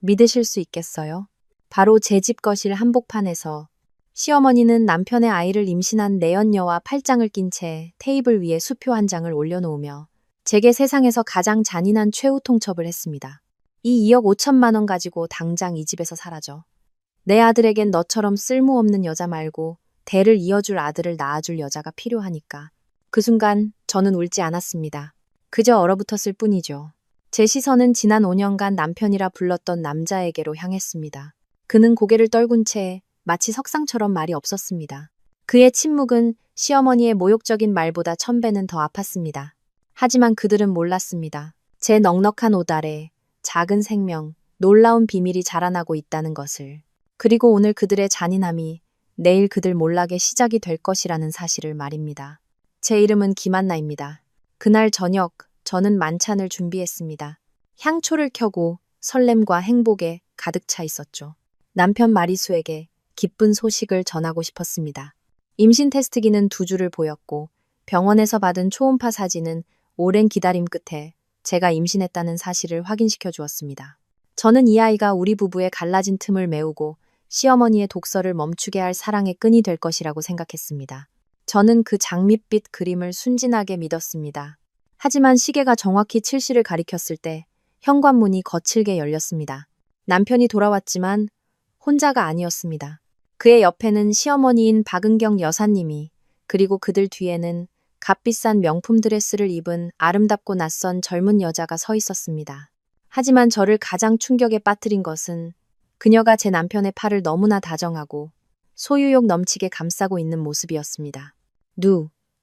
믿으실 수 있겠어요? 바로 제 집 거실 한복판에서 시어머니는 남편의 아이를 임신한 내연녀와 팔짱을 낀 채 테이블 위에 수표 한 장을 올려놓으며 제게 세상에서 가장 잔인한 최후 통첩을 했습니다. 이 2억 5천만 원 가지고 당장 이 집에서 사라져. 내 아들에겐 너처럼 쓸모없는 여자 말고 대를 이어줄 아들을 낳아줄 여자가 필요하니까. 그 순간 저는 울지 않았습니다. 그저 얼어붙었을 뿐이죠. 제 시선은 지난 5년간 남편이라 불렀던 남자에게로 향했습니다. 그는 고개를 떨군 채 마치 석상처럼 말이 없었습니다. 그의 침묵은 시어머니의 모욕적인 말보다 1000배는 더 아팠습니다. 하지만 그들은 몰랐습니다. 제 넉넉한 옷 아래 작은 생명, 놀라운 비밀이 자라나고 있다는 것을. 그리고 오늘 그들의 잔인함이 내일 그들 몰락의 시작이 될 것이라는 사실을 말입니다. 제 이름은 김한나입니다. 그날 저녁 저는 만찬을 준비했습니다. 향초를 켜고 설렘과 행복에 가득 차 있었죠. 남편 마리수에게 기쁜 소식을 전하고 싶었습니다. 임신 테스트기는 2줄을 보였고 병원에서 받은 초음파 사진은 오랜 기다림 끝에 제가 임신했다는 사실을 확인시켜 주었습니다. 저는 이 아이가 우리 부부의 갈라진 틈을 메우고 시어머니의 독서를 멈추게 할 사랑의 끈이 될 것이라고 생각했습니다. 저는 그 장밋빛 그림을 순진하게 믿었습니다. 하지만 시계가 정확히 7시를 가리켰을 때 현관문이 거칠게 열렸습니다. 남편이 돌아왔지만 혼자가 아니었습니다. 그의 옆에는 시어머니인 박은경 여사님이, 그리고 그들 뒤에는 값비싼 명품 드레스를 입은 아름답고 낯선 젊은 여자가 서 있었습니다. 하지만 저를 가장 충격에 빠뜨린 것은 그녀가 제 남편의 팔을 너무나 다정하고 소유욕 넘치게 감싸고 있는 모습이었습니다.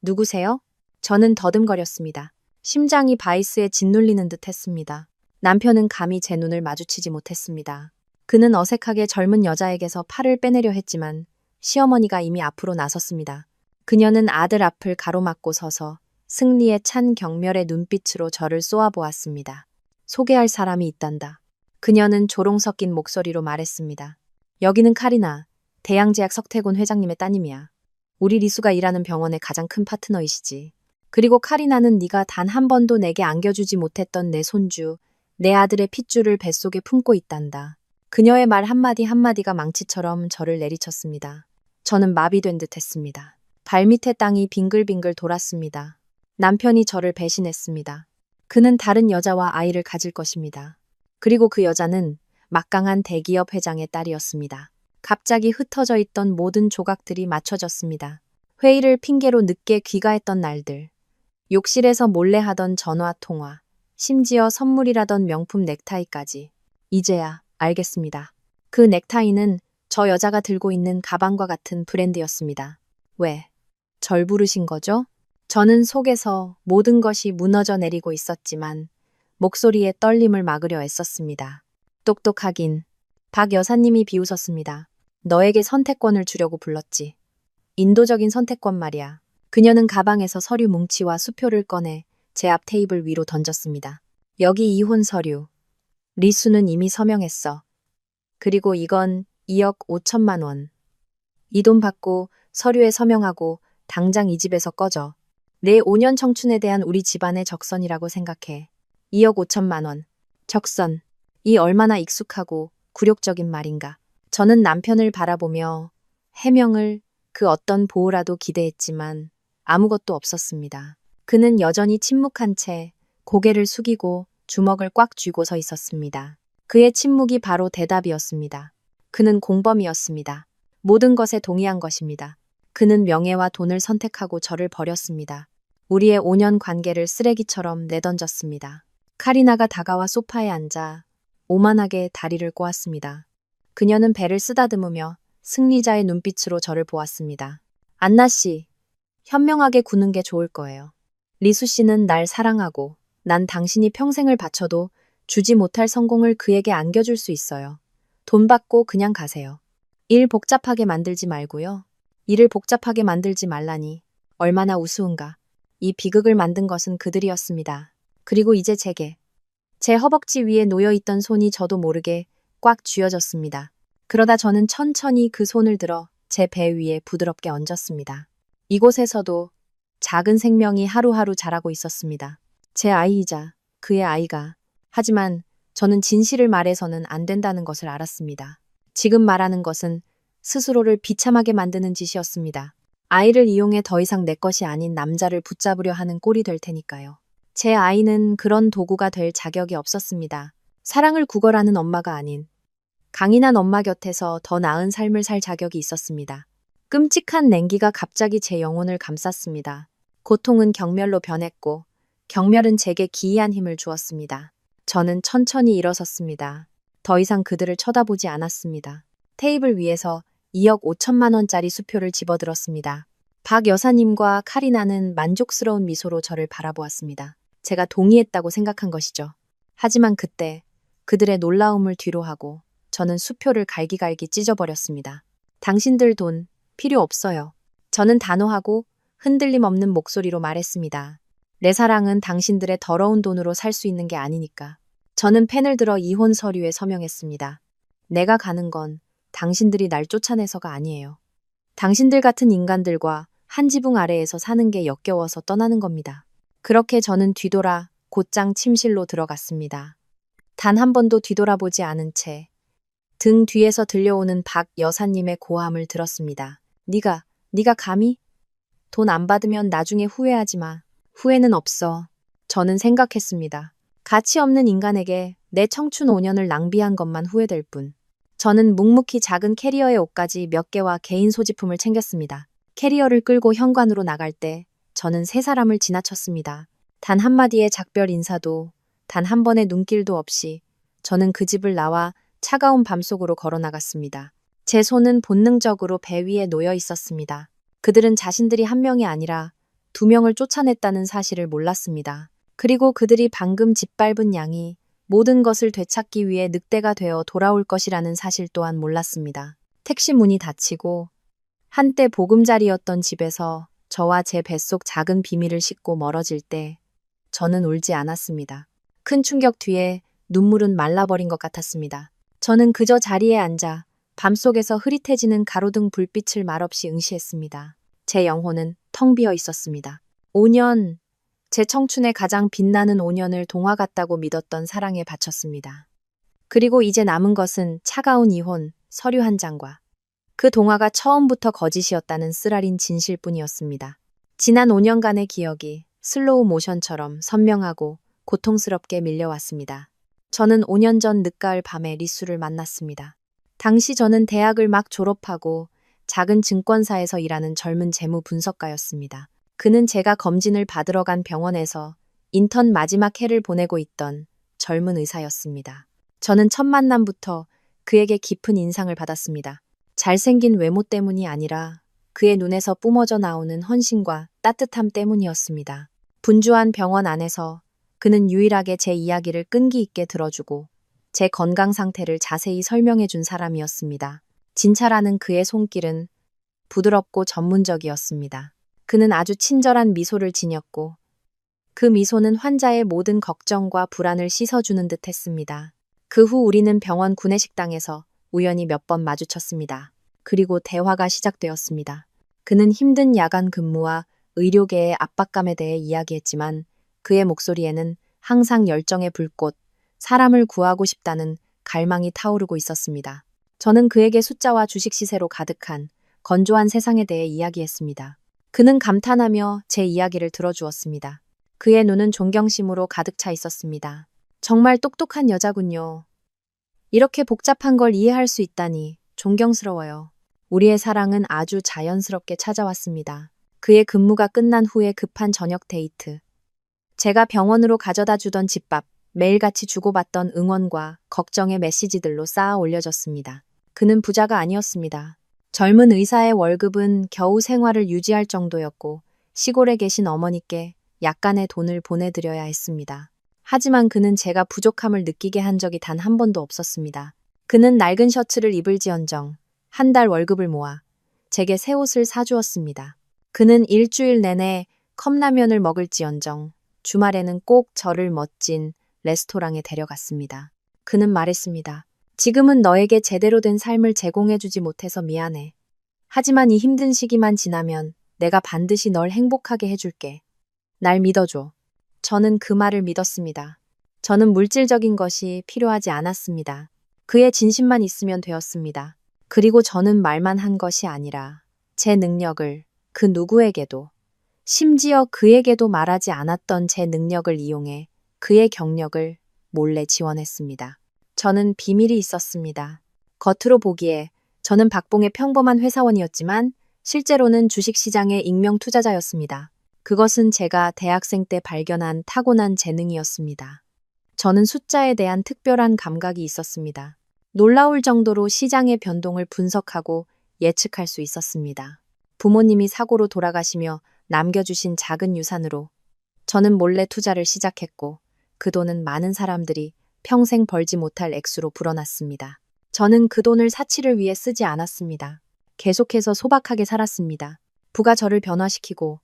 누구세요? 저는 더듬거렸습니다. 심장이 바이스에 짓눌리는 듯 했습니다. 남편은 감히 제 눈을 마주치지 못했습니다. 그는 어색하게 젊은 여자에게서 팔을 빼내려 했지만 시어머니가 이미 앞으로 나섰습니다. 그녀는 아들 앞을 가로막고 서서 승리에 찬 경멸의 눈빛으로 저를 쏘아보았습니다. 소개할 사람이 있단다. 그녀는 조롱 섞인 목소리로 말했습니다. 여기는 카리나, 대양제약 석태곤 회장님의 따님이야. 우리 리수가 일하는 병원의 가장 큰 파트너이시지. 그리고 카리나는 네가 단 한 번도 내게 안겨주지 못했던 내 손주, 내 아들의 핏줄을 뱃속에 품고 있단다. 그녀의 말 한마디 한마디가 망치처럼 저를 내리쳤습니다. 저는 마비된 듯 했습니다. 발밑의 땅이 빙글빙글 돌았습니다. 남편이 저를 배신했습니다. 그는 다른 여자와 아이를 가질 것입니다. 그리고 그 여자는 막강한 대기업 회장의 딸이었습니다. 갑자기 흩어져 있던 모든 조각들이 맞춰졌습니다. 회의를 핑계로 늦게 귀가했던 날들, 욕실에서 몰래 하던 전화 통화, 심지어 선물이라던 명품 넥타이까지. 이제야 알겠습니다. 그 넥타이는 저 여자가 들고 있는 가방과 같은 브랜드였습니다. 왜? 절 부르신 거죠? 저는 속에서 모든 것이 무너져 내리고 있었지만 목소리의 떨림을 막으려 애썼습니다. 똑똑하긴. 박 여사님이 비웃었습니다. 너에게 선택권을 주려고 불렀지. 인도적인 선택권 말이야. 그녀는 가방에서 서류 뭉치와 수표를 꺼내 제 앞 테이블 위로 던졌습니다. 여기 이혼 서류. 리수는 이미 서명했어. 그리고 이건 2억 5천만 원. 이 돈 받고 서류에 서명하고 당장 이 집에서 꺼져. 내 5년 청춘에 대한 우리 집안의 적선이라고 생각해. 2억 5천만 원. 적선. 이 얼마나 익숙하고 굴욕적인 말인가. 저는 남편을 바라보며 해명을, 그 어떤 보호라도 기대했지만 아무것도 없었습니다. 그는 여전히 침묵한 채 고개를 숙이고 주먹을 꽉 쥐고 서 있었습니다. 그의 침묵이 바로 대답이었습니다. 그는 공범이었습니다. 모든 것에 동의한 것입니다. 그는 명예와 돈을 선택하고 저를 버렸습니다. 우리의 5년 관계를 쓰레기처럼 내던졌습니다. 카리나가 다가와 소파에 앉아 오만하게 다리를 꼬았습니다. 그녀는 배를 쓰다듬으며 승리자의 눈빛으로 저를 보았습니다. 안나 씨, 현명하게 구는 게 좋을 거예요. 리수 씨는 날 사랑하고 난 당신이 평생을 바쳐도 주지 못할 성공을 그에게 안겨줄 수 있어요. 돈 받고 그냥 가세요. 일 복잡하게 만들지 말고요. 일을 복잡하게 만들지 말라니 얼마나 우스운가. 이 비극을 만든 것은 그들이었습니다. 그리고 이제 제게. 제 허벅지 위에 놓여있던 손이 저도 모르게 꽉 쥐어졌습니다. 그러다 저는 천천히 그 손을 들어 제 배 위에 부드럽게 얹었습니다. 이곳에서도 작은 생명이 하루하루 자라고 있었습니다. 제 아이이자 그의 아이가. 하지만 저는 진실을 말해서는 안 된다는 것을 알았습니다. 지금 말하는 것은 스스로를 비참하게 만드는 짓이었습니다. 아이를 이용해 더 이상 내 것이 아닌 남자를 붙잡으려 하는 꼴이 될 테니까요. 제 아이는 그런 도구가 될 자격이 없었습니다. 사랑을 구걸하는 엄마가 아닌 강인한 엄마 곁에서 더 나은 삶을 살 자격이 있었습니다. 끔찍한 냉기가 갑자기 제 영혼을 감쌌습니다. 고통은 경멸로 변했고 경멸은 제게 기이한 힘을 주었습니다. 저는 천천히 일어섰습니다. 더 이상 그들을 쳐다보지 않았습니다. 테이블 위에서 2억 5천만 원짜리 수표를 집어들었습니다. 박 여사님과 카리나는 만족스러운 미소로 저를 바라보았습니다. 제가 동의했다고 생각한 것이죠. 하지만 그때 그들의 놀라움을 뒤로하고 저는 수표를 갈기갈기 찢어버렸습니다. 당신들 돈 필요 없어요. 저는 단호하고 흔들림 없는 목소리로 말했습니다. 내 사랑은 당신들의 더러운 돈으로 살 수 있는 게 아니니까. 저는 펜을 들어 이혼 서류에 서명했습니다. 내가 가는 건 당신들이 날 쫓아내서가 아니에요. 당신들 같은 인간들과 한 지붕 아래에서 사는 게 역겨워서 떠나는 겁니다. 그렇게 저는 뒤돌아 곧장 침실로 들어갔습니다. 단 한 번도 뒤돌아보지 않은 채 등 뒤에서 들려오는 박 여사님의 고함을 들었습니다. 네가 감히? 돈 안 받으면 나중에 후회하지 마. 후회는 없어. 저는 생각했습니다. 가치 없는 인간에게 내 청춘 5년을 낭비한 것만 후회될 뿐. 저는 묵묵히 작은 캐리어의 옷가지 몇 개와 개인 소지품을 챙겼습니다. 캐리어를 끌고 현관으로 나갈 때 저는 세 사람을 지나쳤습니다. 단 한마디의 작별 인사도, 단 한 번의 눈길도 없이 저는 그 집을 나와 차가운 밤속으로 걸어 나갔습니다. 제 손은 본능적으로 배 위에 놓여 있었습니다. 그들은 자신들이 한 명이 아니라 두 명을 쫓아냈다는 사실을 몰랐습니다. 그리고 그들이 방금 짓밟은 양이 모든 것을 되찾기 위해 늑대가 되어 돌아올 것이라는 사실 또한 몰랐습니다. 택시 문이 닫히고 한때 보금자리였던 집에서 저와 제 뱃속 작은 비밀을 싣고 멀어질 때 저는 울지 않았습니다. 큰 충격 뒤에 눈물은 말라버린 것 같았습니다. 저는 그저 자리에 앉아 밤속에서 흐릿해지는 가로등 불빛을 말없이 응시했습니다. 제 영혼은 텅 비어 있었습니다. 5년, 제 청춘의 가장 빛나는 5년을 동화 같다고 믿었던 사랑에 바쳤습니다. 그리고 이제 남은 것은 차가운 이혼, 서류 한 장과 그 동화가 처음부터 거짓이었다는 쓰라린 진실뿐이었습니다. 지난 5년간의 기억이 슬로우 모션처럼 선명하고 고통스럽게 밀려왔습니다. 저는 5년 전 늦가을 밤에 리수를 만났습니다. 당시 저는 대학을 막 졸업하고 작은 증권사에서 일하는 젊은 재무 분석가였습니다. 그는 제가 검진을 받으러 간 병원에서 인턴 마지막 해를 보내고 있던 젊은 의사였습니다. 저는 첫 만남부터 그에게 깊은 인상을 받았습니다. 잘생긴 외모 때문이 아니라 그의 눈에서 뿜어져 나오는 헌신과 따뜻함 때문이었습니다. 분주한 병원 안에서 그는 유일하게 제 이야기를 끈기 있게 들어주고 제 건강 상태를 자세히 설명해 준 사람이었습니다. 진찰하는 그의 손길은 부드럽고 전문적이었습니다. 그는 아주 친절한 미소를 지녔고 그 미소는 환자의 모든 걱정과 불안을 씻어주는 듯 했습니다. 그 후 우리는 병원 구내식당에서 우연히 몇 번 마주쳤습니다. 그리고 대화가 시작되었습니다. 그는 힘든 야간 근무와 의료계의 압박감에 대해 이야기했지만 그의 목소리에는 항상 열정의 불꽃, 사람을 구하고 싶다는 갈망이 타오르고 있었습니다. 저는 그에게 숫자와 주식 시세로 가득한 건조한 세상에 대해 이야기했습니다. 그는 감탄하며 제 이야기를 들어주었습니다. 그의 눈은 존경심으로 가득 차 있었습니다. 정말 똑똑한 여자군요. 이렇게 복잡한 걸 이해할 수 있다니 존경스러워요. 우리의 사랑은 아주 자연스럽게 찾아왔습니다. 그의 근무가 끝난 후에 급한 저녁 데이트. 제가 병원으로 가져다 주던 집밥, 매일같이 주고받던 응원과 걱정의 메시지들로 쌓아 올려졌습니다. 그는 부자가 아니었습니다. 젊은 의사의 월급은 겨우 생활을 유지할 정도였고 시골에 계신 어머니께 약간의 돈을 보내드려야 했습니다. 하지만 그는 제가 부족함을 느끼게 한 적이 단 한 번도 없었습니다. 그는 낡은 셔츠를 입을지언정 한 달 월급을 모아 제게 새 옷을 사주었습니다. 그는 일주일 내내 컵라면을 먹을지언정 주말에는 꼭 저를 멋진 레스토랑에 데려갔습니다. 그는 말했습니다. 지금은 너에게 제대로 된 삶을 제공해주지 못해서 미안해. 하지만 이 힘든 시기만 지나면 내가 반드시 널 행복하게 해줄게. 날 믿어줘. 저는 그 말을 믿었습니다. 저는 물질적인 것이 필요하지 않았습니다. 그의 진심만 있으면 되었습니다. 그리고 저는 말만 한 것이 아니라 제 능력을 그 누구에게도, 심지어 그에게도 말하지 않았던 제 능력을 이용해 그의 경력을 몰래 지원했습니다. 저는 비밀이 있었습니다. 겉으로 보기에 저는 박봉의 평범한 회사원이었지만 실제로는 주식시장의 익명 투자자였습니다. 그것은 제가 대학생 때 발견한 타고난 재능이었습니다. 저는 숫자에 대한 특별한 감각이 있었습니다. 놀라울 정도로 시장의 변동을 분석하고 예측할 수 있었습니다. 부모님이 사고로 돌아가시며 남겨주신 작은 유산으로 저는 몰래 투자를 시작했고 그 돈은 많은 사람들이 평생 벌지 못할 액수로 불어났습니다. 저는 그 돈을 사치를 위해 쓰지 않았습니다. 계속해서 소박하게 살았습니다. 부가 저를 변화시키고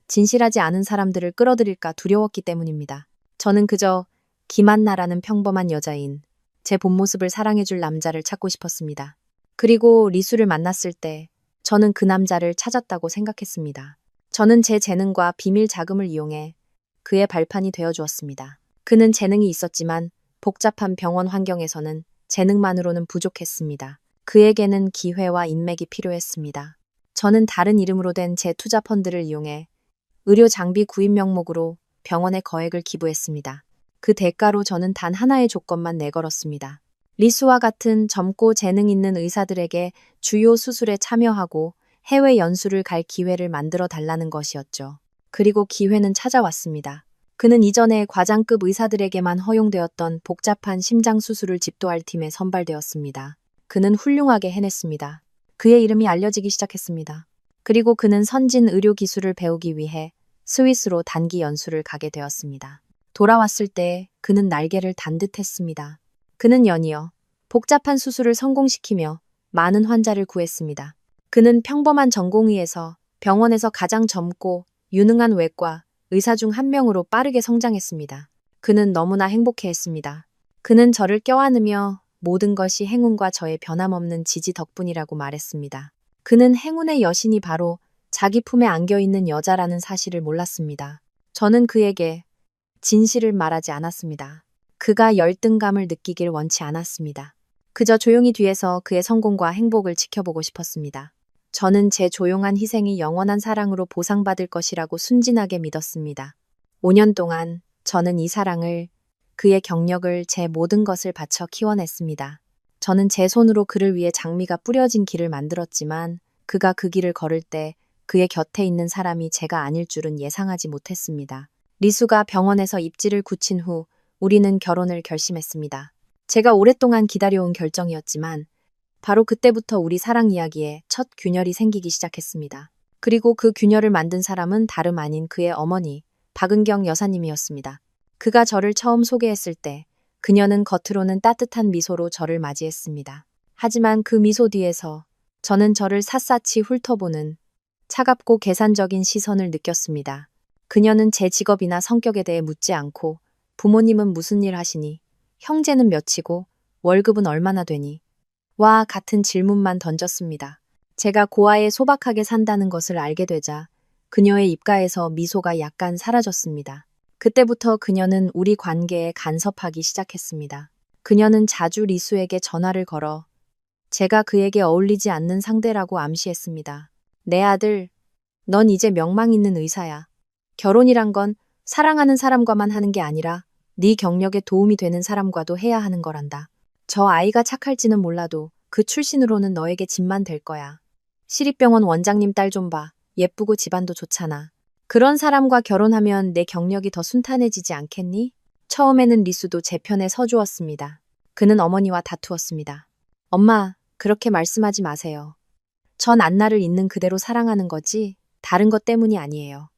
진실하지 않은 사람들을 끌어들일까 두려웠기 때문입니다. 저는 그저 김한나라는 평범한 여자인 제 본 모습을 사랑해줄 남자를 찾고 싶었습니다. 그리고 리수를 만났을 때 저는 그 남자를 찾았다고 생각했습니다. 저는 제 재능과 비밀 자금을 이용해 그의 발판이 되어주었습니다. 그는 재능이 있었지만 복잡한 병원 환경에서는 재능만으로는 부족했습니다. 그에게는 기회와 인맥이 필요했습니다. 저는 다른 이름으로 된 제 투자 펀드를 이용해 의료 장비 구입 명목으로 병원에 거액을 기부했습니다. 그 대가로 저는 단 하나의 조건만 내걸었습니다. 리수와 같은 젊고 재능 있는 의사들에게 주요 수술에 참여하고 해외 연수를 갈 기회를 만들어 달라는 것이었죠. 그리고 기회는 찾아왔습니다. 그는 이전에 과장급 의사들에게만 허용되었던 복잡한 심장 수술을 집도할 팀에 선발되었습니다. 그는 훌륭하게 해냈습니다. 그의 이름이 알려지기 시작했습니다. 그리고 그는 선진 의료 기술을 배우기 위해 스위스로 단기 연수를 가게 되었습니다. 돌아왔을 때 그는 날개를 단 듯했습니다. 그는 연이어 복잡한 수술을 성공시키며 많은 환자를 구했습니다. 그는 평범한 전공의에서 병원에서 가장 젊고 유능한 외과 의사 중 한 명으로 빠르게 성장했습니다. 그는 너무나 행복해했습니다. 그는 저를 껴안으며 모든 것이 행운과 저의 변함없는 지지 덕분이라고 말했습니다. 그는 행운의 여신이 바로 자기 품에 안겨있는 여자라는 사실을 몰랐습니다. 저는 그에게 진실을 말하지 않았습니다. 그가 열등감을 느끼길 원치 않았습니다. 그저 조용히 뒤에서 그의 성공과 행복을 지켜보고 싶었습니다. 저는 제 조용한 희생이 영원한 사랑으로 보상받을 것이라고 순진하게 믿었습니다. 5년 동안 저는 이 사랑을, 그의 경력을, 제 모든 것을 바쳐 키워냈습니다. 저는 제 손으로 그를 위해 장미가 뿌려진 길을 만들었지만 그가 그 길을 걸을 때 그의 곁에 있는 사람이 제가 아닐 줄은 예상하지 못했습니다. 리수가 병원에서 입지를 굳힌 후 우리는 결혼을 결심했습니다. 제가 오랫동안 기다려온 결정이었지만 바로 그때부터 우리 사랑 이야기에 첫 균열이 생기기 시작했습니다. 그리고 그 균열을 만든 사람은 다름 아닌 그의 어머니, 박은경 여사님이었습니다. 그가 저를 처음 소개했을 때 그녀는 겉으로는 따뜻한 미소로 저를 맞이했습니다. 하지만 그 미소 뒤에서 저는 저를 샅샅이 훑어보는 차갑고 계산적인 시선을 느꼈습니다. 그녀는 제 직업이나 성격에 대해 묻지 않고 부모님은 무슨 일 하시니? 형제는 몇이고? 월급은 얼마나 되니? 와 같은 질문만 던졌습니다. 제가 고아에 소박하게 산다는 것을 알게 되자 그녀의 입가에서 미소가 약간 사라졌습니다. 그때부터 그녀는 우리 관계에 간섭하기 시작했습니다. 그녀는 자주 리수에게 전화를 걸어 제가 그에게 어울리지 않는 상대라고 암시했습니다. 내 아들, 넌 이제 명망 있는 의사야. 결혼이란 건 사랑하는 사람과만 하는 게 아니라 네 경력에 도움이 되는 사람과도 해야 하는 거란다. 저 아이가 착할지는 몰라도 그 출신으로는 너에게 짐만 될 거야. 시립병원 원장님 딸 좀 봐. 예쁘고 집안도 좋잖아. 그런 사람과 결혼하면 내 경력이 더 순탄해지지 않겠니? 처음에는 리수도 제 편에 서주었습니다. 그는 어머니와 다투었습니다. 엄마, 그렇게 말씀하지 마세요. 전 안나를 있는 그대로 사랑하는 거지 다른 것 때문이 아니에요.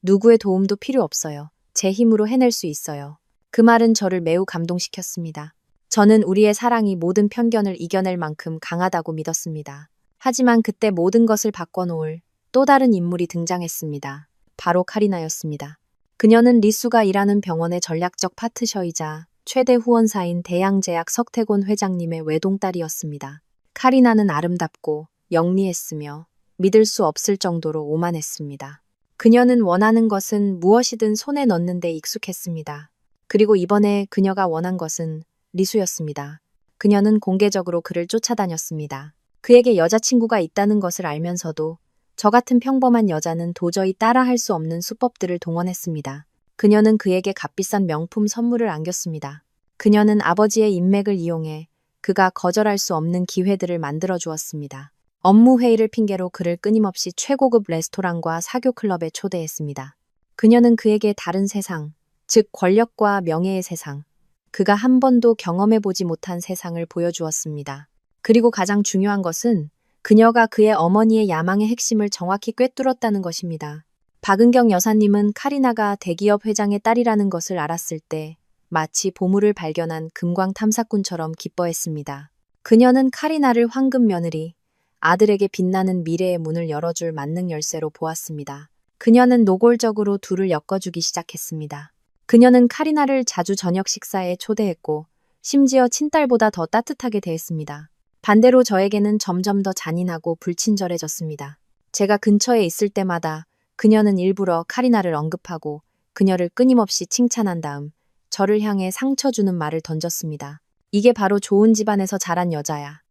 누구의 도움도 필요 없어요. 제 힘으로 해낼 수 있어요. 그 말은 저를 매우 감동시켰습니다. 저는 우리의 사랑이 모든 편견을 이겨낼 만큼 강하다고 믿었습니다. 하지만 그때 모든 것을 바꿔놓을 또 다른 인물이 등장했습니다. 바로 카리나였습니다. 그녀는 리수가 일하는 병원의 전략적 파트셔이자 최대 후원사인 대양제약 석태곤 회장님의 외동딸이었습니다. 카리나는 아름답고 영리했으며 믿을 수 없을 정도로 오만했습니다. 그녀는 원하는 것은 무엇이든 손에 넣는 데 익숙했습니다. 그리고 이번에 그녀가 원한 것은 리수였습니다. 그녀는 공개적으로 그를 쫓아다녔습니다. 그에게 여자친구가 있다는 것을 알면서도 저 같은 평범한 여자는 도저히 따라할 수 없는 수법들을 동원했습니다. 그녀는 그에게 값비싼 명품 선물을 안겼습니다. 그녀는 아버지의 인맥을 이용해 그가 거절할 수 없는 기회들을 만들어 주었습니다. 업무 회의를 핑계로 그를 끊임없이 최고급 레스토랑과 사교 클럽에 초대했습니다. 그녀는 그에게 다른 세상, 즉 권력과 명예의 세상, 그가 한 번도 경험해보지 못한 세상을 보여주었습니다. 그리고 가장 중요한 것은 그녀가 그의 어머니의 야망의 핵심을 정확히 꿰뚫었다는 것입니다. 박은경 여사님은 카리나가 대기업 회장의 딸이라는 것을 알았을 때 마치 보물을 발견한 금광 탐사꾼처럼 기뻐했습니다. 그녀는 카리나를 황금 며느리, 아들에게 빛나는 미래의 문을 열어줄 만능 열쇠로 보았습니다. 그녀는 노골적으로 둘을 엮어주기 시작했습니다. 그녀는 카리나를 자주 저녁 식사에 초대했고 심지어 친딸보다 더 따뜻하게 대했습니다. 반대로 저에게는 점점 더 잔인하고 불친절해졌습니다. 제가 근처에 있을 때마다 그녀는 일부러 카리나를 언급하고 그녀를 끊임없이 칭찬한 다음 저를 향해 상처 주는 말을 던졌습니다. 이게 바로 좋은 집안에서 자란 여자야.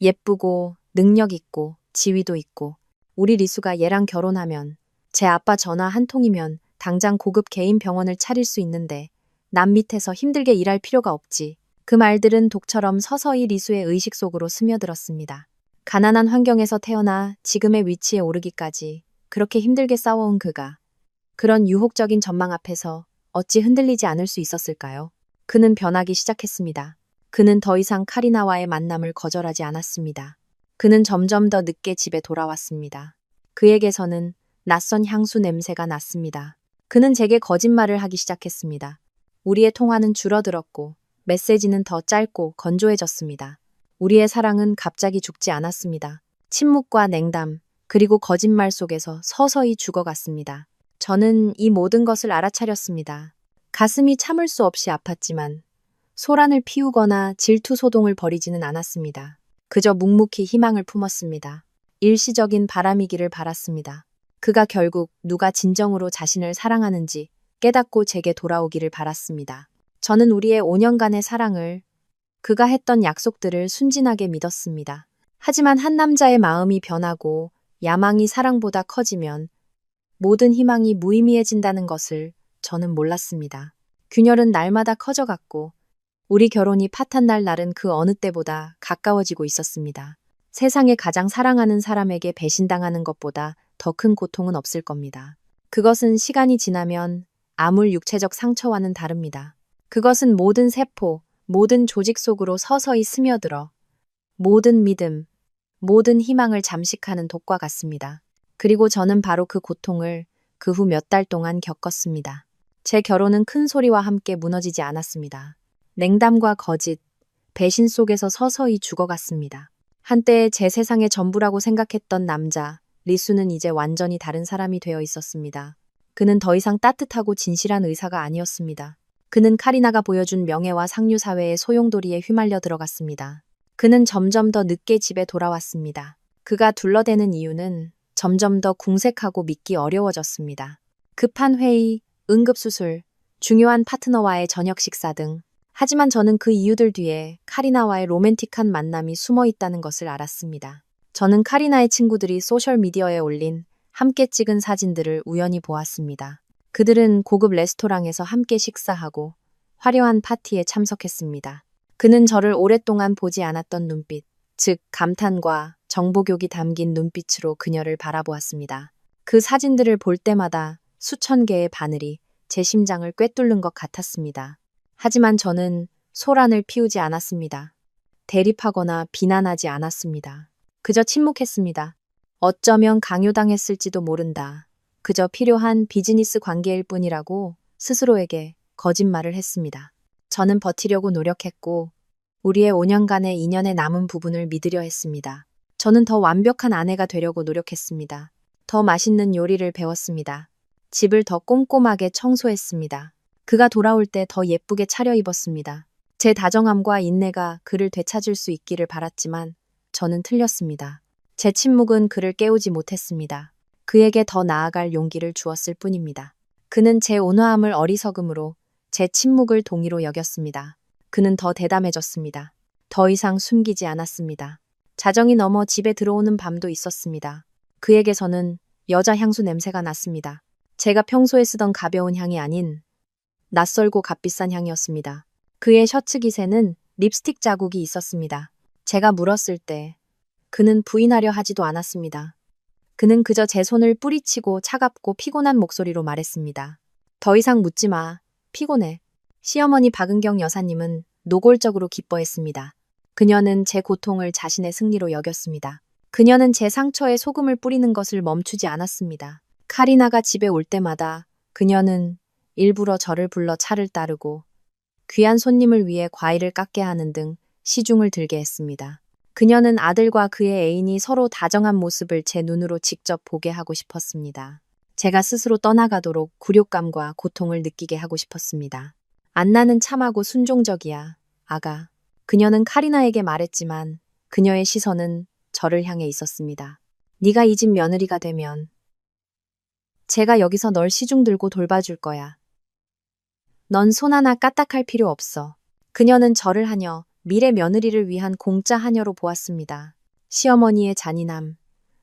예쁘고 능력 있고 지위도 있고 우리 리수가 얘랑 결혼하면 제 아빠 전화 한 통이면 당장 고급 개인 병원을 차릴 수 있는데 남 밑에서 힘들게 일할 필요가 없지. 그 말들은 독처럼 서서히 리수의 의식 속으로 스며들었습니다. 가난한 환경에서 태어나 지금의 위치에 오르기까지 그렇게 힘들게 싸워온 그가 그런 유혹적인 전망 앞에서 어찌 흔들리지 않을 수 있었을까요? 그는 변하기 시작했습니다. 그는 더 이상 카리나와의 만남을 거절하지 않았습니다. 그는 점점 더 늦게 집에 돌아왔습니다. 그에게서는 낯선 향수 냄새가 났습니다. 그는 제게 거짓말을 하기 시작했습니다. 우리의 통화는 줄어들었고 메시지는 더 짧고 건조해졌습니다. 우리의 사랑은 갑자기 죽지 않았습니다. 침묵과 냉담, 그리고 거짓말 속에서 서서히 죽어갔습니다. 저는 이 모든 것을 알아차렸습니다. 가슴이 참을 수 없이 아팠지만 소란을 피우거나 질투 소동을 벌이지는 않았습니다. 그저 묵묵히 희망을 품었습니다. 일시적인 바람이기를 바랐습니다. 그가 결국 누가 진정으로 자신을 사랑하는지 깨닫고 제게 돌아오기를 바랐습니다. 저는 우리의 5년간의 사랑을, 그가 했던 약속들을 순진하게 믿었습니다. 하지만 한 남자의 마음이 변하고 야망이 사랑보다 커지면 모든 희망이 무의미해진다는 것을 저는 몰랐습니다. 균열은 날마다 커져갔고 우리 결혼이 파탄 날 날은 그 어느 때보다 가까워지고 있었습니다. 세상에 가장 사랑하는 사람에게 배신당하는 것보다 더 큰 고통은 없을 겁니다. 그것은 시간이 지나면 아물 육체적 상처와는 다릅니다. 그것은 모든 세포, 모든 조직 속으로 서서히 스며들어 모든 믿음, 모든 희망을 잠식하는 독과 같습니다. 그리고 저는 바로 그 고통을 그 후 몇 달 동안 겪었습니다. 제 결혼은 큰 소리와 함께 무너지지 않았습니다. 냉담과 거짓, 배신 속에서 서서히 죽어갔습니다. 한때 제 세상의 전부라고 생각했던 남자, 리수는 이제 완전히 다른 사람이 되어 있었습니다. 그는 더 이상 따뜻하고 진실한 의사가 아니었습니다. 그는 카리나가 보여준 명예와 상류 사회의 소용돌이에 휘말려 들어갔습니다. 그는 점점 더 늦게 집에 돌아왔습니다. 그가 둘러대는 이유는 점점 더 궁색하고 믿기 어려워졌습니다. 급한 회의, 응급수술, 중요한 파트너와의 저녁 식사 등. 하지만 저는 그 이유들 뒤에 카리나와의 로맨틱한 만남이 숨어 있다는 것을 알았습니다. 저는 카리나의 친구들이 소셜미디어에 올린 함께 찍은 사진들을 우연히 보았습니다. 그들은 고급 레스토랑에서 함께 식사하고 화려한 파티에 참석했습니다. 그는 저를 오랫동안 보지 않았던 눈빛, 즉 감탄과 정보욕이 담긴 눈빛으로 그녀를 바라보았습니다. 그 사진들을 볼 때마다 수천 개의 바늘이 제 심장을 꿰뚫는 것 같았습니다. 하지만 저는 소란을 피우지 않았습니다. 대립하거나 비난하지 않았습니다. 그저 침묵했습니다. 어쩌면 강요당했을지도 모른다. 그저 필요한 비즈니스 관계일 뿐이라고 스스로에게 거짓말을 했습니다. 저는 버티려고 노력했고 우리의 5년간의 인연의 남은 부분을 믿으려 했습니다. 저는 더 완벽한 아내가 되려고 노력했습니다. 더 맛있는 요리를 배웠습니다. 집을 더 꼼꼼하게 청소했습니다. 그가 돌아올 때 더 예쁘게 차려입었습니다. 제 다정함과 인내가 그를 되찾을 수 있기를 바랐지만 저는 틀렸습니다. 제 침묵은 그를 깨우지 못했습니다. 그에게 더 나아갈 용기를 주었을 뿐입니다. 그는 제 온화함을 어리석음으로, 제 침묵을 동의로 여겼습니다. 그는 더 대담해졌습니다. 더 이상 숨기지 않았습니다. 자정이 넘어 집에 들어오는 밤도 있었습니다. 그에게서는 여자 향수 냄새가 났습니다. 제가 평소에 쓰던 가벼운 향이 아닌 낯설고 값비싼 향이었습니다. 그의 셔츠 깃에는 립스틱 자국이 있었습니다. 제가 물었을 때 그는 부인하려 하지도 않았습니다. 그는 그저 제 손을 뿌리치고 차갑고 피곤한 목소리로 말했습니다. 더 이상 묻지 마. 피곤해. 시어머니 박은경 여사님은 노골적으로 기뻐했습니다. 그녀는 제 고통을 자신의 승리로 여겼습니다. 그녀는 제 상처에 소금을 뿌리는 것을 멈추지 않았습니다. 카리나가 집에 올 때마다 그녀는 일부러 저를 불러 차를 따르고 귀한 손님을 위해 과일을 깎게 하는 등 시중을 들게 했습니다. 그녀는 아들과 그의 애인이 서로 다정한 모습을 제 눈으로 직접 보게 하고 싶었습니다. 제가 스스로 떠나가도록 굴욕감과 고통을 느끼게 하고 싶었습니다. 안나는 참하고 순종적이야, 아가. 그녀는 카리나에게 말했지만 그녀의 시선은 저를 향해 있었습니다. 네가 이 집 며느리가 되면 제가 여기서 널 시중 들고 돌봐줄 거야. 넌 손 하나 까딱할 필요 없어. 그녀는 저를 하녀, 미래 며느리를 위한 공짜 하녀로 보았습니다. 시어머니의 잔인함,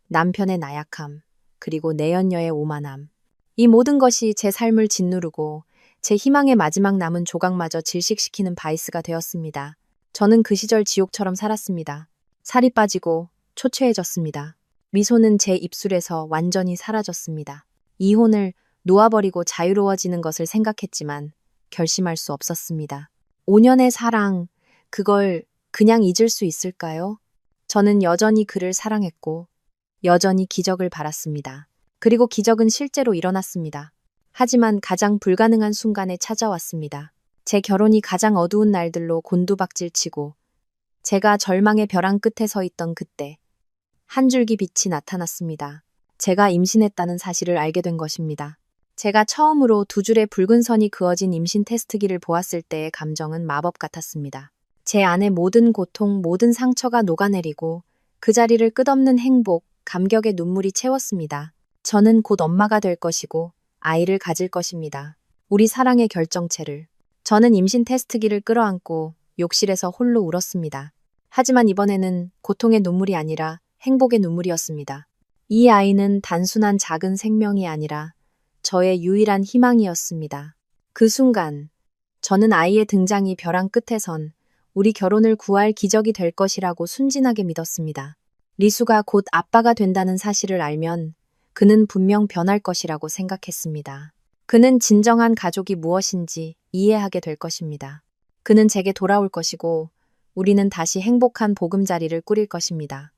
남편의 나약함, 그리고 내연녀의 오만함. 이 모든 것이 제 삶을 짓누르고 제 희망의 마지막 남은 조각마저 질식시키는 바이스가 되었습니다. 저는 그 시절 지옥처럼 살았습니다. 살이 빠지고 초췌해졌습니다. 미소는 제 입술에서 완전히 사라졌습니다. 이혼을 놓아버리고 자유로워지는 것을 생각했지만 결심할 수 없었습니다. 5년의 사랑, 그걸 그냥 잊을 수 있을까요? 저는 여전히 그를 사랑했고 여전히 기적을 바랐습니다. 그리고 기적은 실제로 일어났습니다. 하지만 가장 불가능한 순간에 찾아왔습니다. 제 결혼이 가장 어두운 날들로 곤두박질치고 제가 절망의 벼랑 끝에 서 있던 그때 한 줄기 빛이 나타났습니다. 제가 임신했다는 사실을 알게 된 것입니다. 제가 처음으로 두 줄의 붉은 선이 그어진 임신 테스트기를 보았을 때의 감정은 마법 같았습니다. 제 안의 모든 고통, 모든 상처가 녹아내리고 그 자리를 끝없는 행복, 감격의 눈물이 채웠습니다. 저는 곧 엄마가 될 것이고 아이를 가질 것입니다. 우리 사랑의 결정체를. 저는 임신 테스트기를 끌어안고 욕실에서 홀로 울었습니다. 하지만 이번에는 고통의 눈물이 아니라 행복의 눈물이었습니다. 이 아이는 단순한 작은 생명이 아니라 저의 유일한 희망이었습니다. 그 순간 저는 아이의 등장이 벼랑 끝에 선 우리 결혼을 구할 기적이 될 것이라고 순진하게 믿었습니다. 리수가 곧 아빠가 된다는 사실을 알면 그는 분명 변할 것이라고 생각했습니다. 그는 진정한 가족이 무엇인지 이해하게 될 것입니다. 그는 제게 돌아올 것이고 우리는 다시 행복한 보금자리를 꾸릴 것입니다.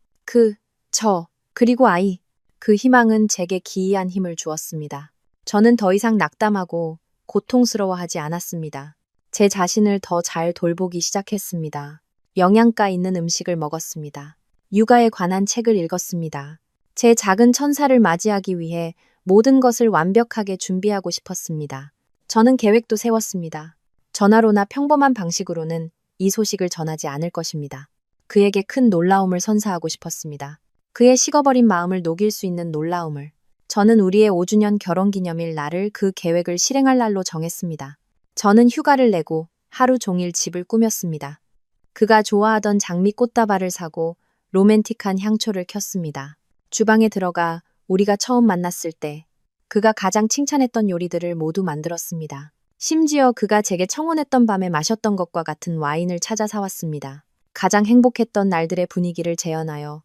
그리고 아이. 그 희망은 제게 기이한 힘을 주었습니다. 저는 더 이상 낙담하고 고통스러워하지 않았습니다. 제 자신을 더 잘 돌보기 시작했습니다. 영양가 있는 음식을 먹었습니다. 육아에 관한 책을 읽었습니다. 제 작은 천사를 맞이하기 위해 모든 것을 완벽하게 준비하고 싶었습니다. 저는 계획도 세웠습니다. 전화로나 평범한 방식으로는 이 소식을 전하지 않을 것입니다. 그에게 큰 놀라움을 선사하고 싶었습니다. 그의 식어버린 마음을 녹일 수 있는 놀라움을. 저는 우리의 5주년 결혼기념일 날을 그 계획을 실행할 날로 정했습니다. 저는 휴가를 내고 하루 종일 집을 꾸몄습니다. 그가 좋아하던 장미 꽃다발을 사고 로맨틱한 향초를 켰습니다. 주방에 들어가 우리가 처음 만났을 때 그가 가장 칭찬했던 요리들을 모두 만들었습니다. 심지어 그가 제게 청혼했던 밤에 마셨던 것과 같은 와인을 찾아 사왔습니다. 가장 행복했던 날들의 분위기를 재현하여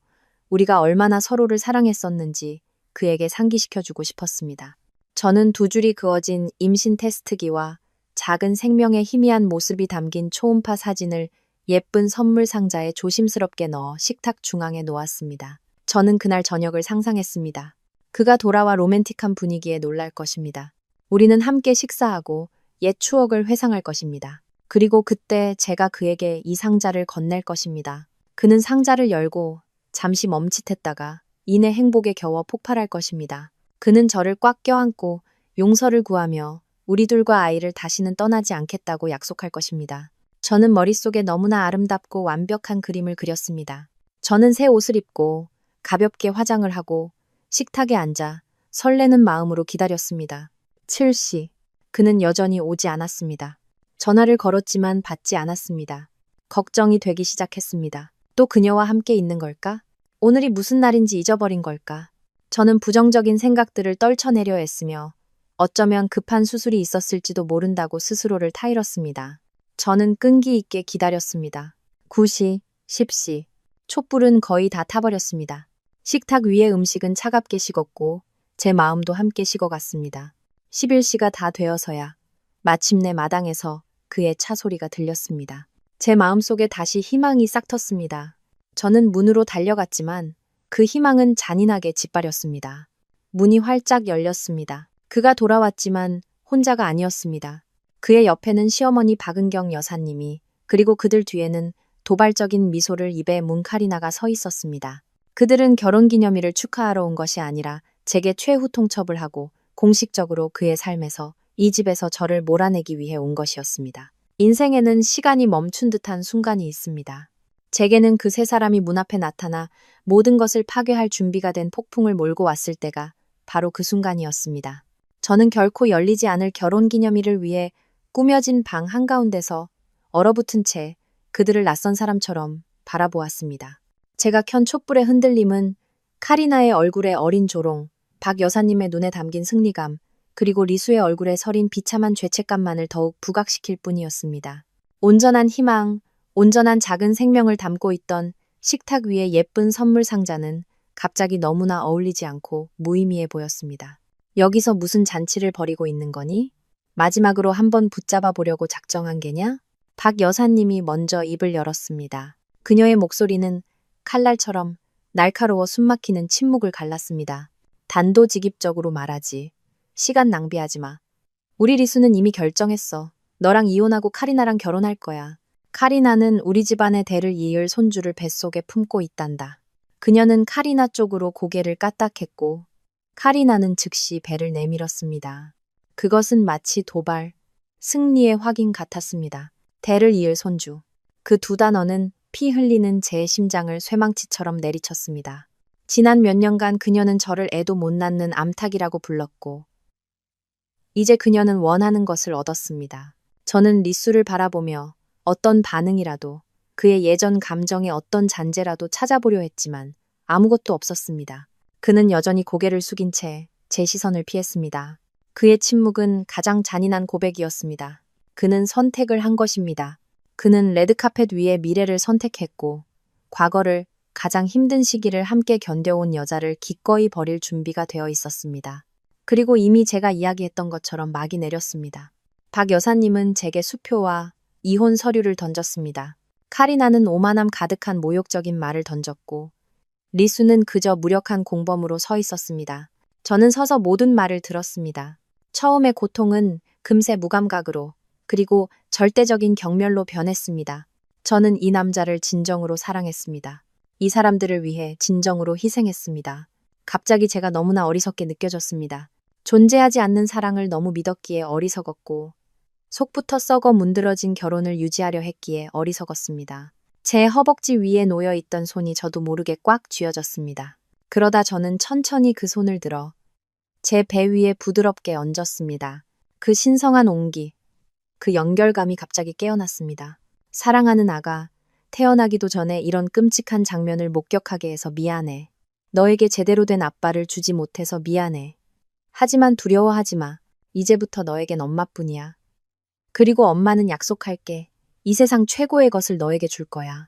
우리가 얼마나 서로를 사랑했었는지 그에게 상기시켜주고 싶었습니다. 저는 두 줄이 그어진 임신 테스트기와 작은 생명의 희미한 모습이 담긴 초음파 사진을 예쁜 선물 상자에 조심스럽게 넣어 식탁 중앙에 놓았습니다. 저는 그날 저녁을 상상했습니다. 그가 돌아와 로맨틱한 분위기에 놀랄 것입니다. 우리는 함께 식사하고 옛 추억을 회상할 것입니다. 그리고 그때 제가 그에게 이 상자를 건넬 것입니다. 그는 상자를 열고 잠시 멈칫했다가 이내 행복에 겨워 폭발할 것입니다. 그는 저를 꽉 껴안고 용서를 구하며 우리 둘과 아이를 다시는 떠나지 않겠다고 약속할 것입니다. 저는 머릿속에 너무나 아름답고 완벽한 그림을 그렸습니다. 저는 새 옷을 입고 가볍게 화장을 하고 식탁에 앉아 설레는 마음으로 기다렸습니다. 7시. 그는 여전히 오지 않았습니다. 전화를 걸었지만 받지 않았습니다. 걱정이 되기 시작했습니다. 또 그녀와 함께 있는 걸까? 오늘이 무슨 날인지 잊어버린 걸까? 저는 부정적인 생각들을 떨쳐내려 했으며 어쩌면 급한 수술이 있었을지도 모른다고 스스로를 타일렀습니다. 저는 끈기 있게 기다렸습니다. 9시, 10시. 촛불은 거의 다 타버렸습니다. 식탁 위의 음식은 차갑게 식었고 제 마음도 함께 식어갔습니다. 11시가 다 되어서야 마침내 마당에서 그의 차 소리가 들렸습니다. 제 마음속에 다시 희망이 싹 텄습니다. 저는 문으로 달려갔지만 그 희망은 잔인하게 짓밟렸습니다. 문이 활짝 열렸습니다. 그가 돌아왔지만 혼자가 아니었습니다. 그의 옆에는 시어머니 박은경 여사님이, 그리고 그들 뒤에는 도발적인 미소를 입에 문 카리나가 서 있었습니다. 그들은 결혼기념일을 축하하러 온 것이 아니라 제게 최후 통첩을 하고 공식적으로 그의 삶에서, 이 집에서 저를 몰아내기 위해 온 것이었습니다. 인생에는 시간이 멈춘 듯한 순간이 있습니다. 제게는 그 세 사람이 문 앞에 나타나 모든 것을 파괴할 준비가 된 폭풍을 몰고 왔을 때가 바로 그 순간이었습니다. 저는 결코 열리지 않을 결혼기념일을 위해 꾸며진 방 한가운데서 얼어붙은 채 그들을 낯선 사람처럼 바라보았습니다. 제가 켠 촛불의 흔들림은 카리나의 얼굴에 어린 조롱, 박 여사님의 눈에 담긴 승리감, 그리고 리수의 얼굴에 서린 비참한 죄책감만을 더욱 부각시킬 뿐이었습니다. 온전한 희망, 온전한 작은 생명을 담고 있던 식탁 위의 예쁜 선물 상자는 갑자기 너무나 어울리지 않고 무의미해 보였습니다. 여기서 무슨 잔치를 벌이고 있는 거니? 마지막으로 한번 붙잡아 보려고 작정한 게냐? 박 여사님이 먼저 입을 열었습니다. 그녀의 목소리는 칼날처럼 날카로워 숨막히는 침묵을 갈랐습니다. 단도직입적으로 말하지. 시간 낭비하지 마. 우리 리수는 이미 결정했어. 너랑 이혼하고 카리나랑 결혼할 거야. 카리나는 우리 집안의 대를 이을 손주를 뱃속에 품고 있단다. 그녀는 카리나 쪽으로 고개를 까딱했고 카리나는 즉시 배를 내밀었습니다. 그것은 마치 도발, 승리의 확인 같았습니다. 대를 이을 손주. 그 두 단어는 피 흘리는 제 심장을 쇠망치처럼 내리쳤습니다. 지난 몇 년간 그녀는 저를 애도 못 낳는 암탉이라고 불렀고 이제 그녀는 원하는 것을 얻었습니다. 저는 리수를 바라보며 어떤 반응이라도, 그의 예전 감정의 어떤 잔재라도 찾아보려 했지만 아무것도 없었습니다. 그는 여전히 고개를 숙인 채 제 시선을 피했습니다. 그의 침묵은 가장 잔인한 고백이었습니다. 그는 선택을 한 것입니다. 그는 레드카펫 위에 미래를 선택했고 과거를, 가장 힘든 시기를 함께 견뎌온 여자를 기꺼이 버릴 준비가 되어 있었습니다. 그리고 이미 제가 이야기했던 것처럼 막이 내렸습니다. 박 여사님은 제게 수표와 이혼 서류를 던졌습니다. 카리나는 오만함 가득한 모욕적인 말을 던졌고 리수는 그저 무력한 공범으로 서 있었습니다. 저는 서서 모든 말을 들었습니다. 처음의 고통은 금세 무감각으로, 그리고 절대적인 경멸로 변했습니다. 저는 이 남자를 진정으로 사랑했습니다. 이 사람들을 위해 진정으로 희생했습니다. 갑자기 제가 너무나 어리석게 느껴졌습니다. 존재하지 않는 사랑을 너무 믿었기에 어리석었고 속부터 썩어 문드러진 결혼을 유지하려 했기에 어리석었습니다. 제 허벅지 위에 놓여있던 손이 저도 모르게 꽉 쥐어졌습니다. 그러다 저는 천천히 그 손을 들어 제 배 위에 부드럽게 얹었습니다. 그 신성한 온기, 그 연결감이 갑자기 깨어났습니다. 사랑하는 아가, 태어나기도 전에 이런 끔찍한 장면을 목격하게 해서 미안해. 너에게 제대로 된 아빠를 주지 못해서 미안해. 하지만 두려워하지 마. 이제부터 너에겐 엄마뿐이야. 그리고 엄마는 약속할게. 이 세상 최고의 것을 너에게 줄 거야.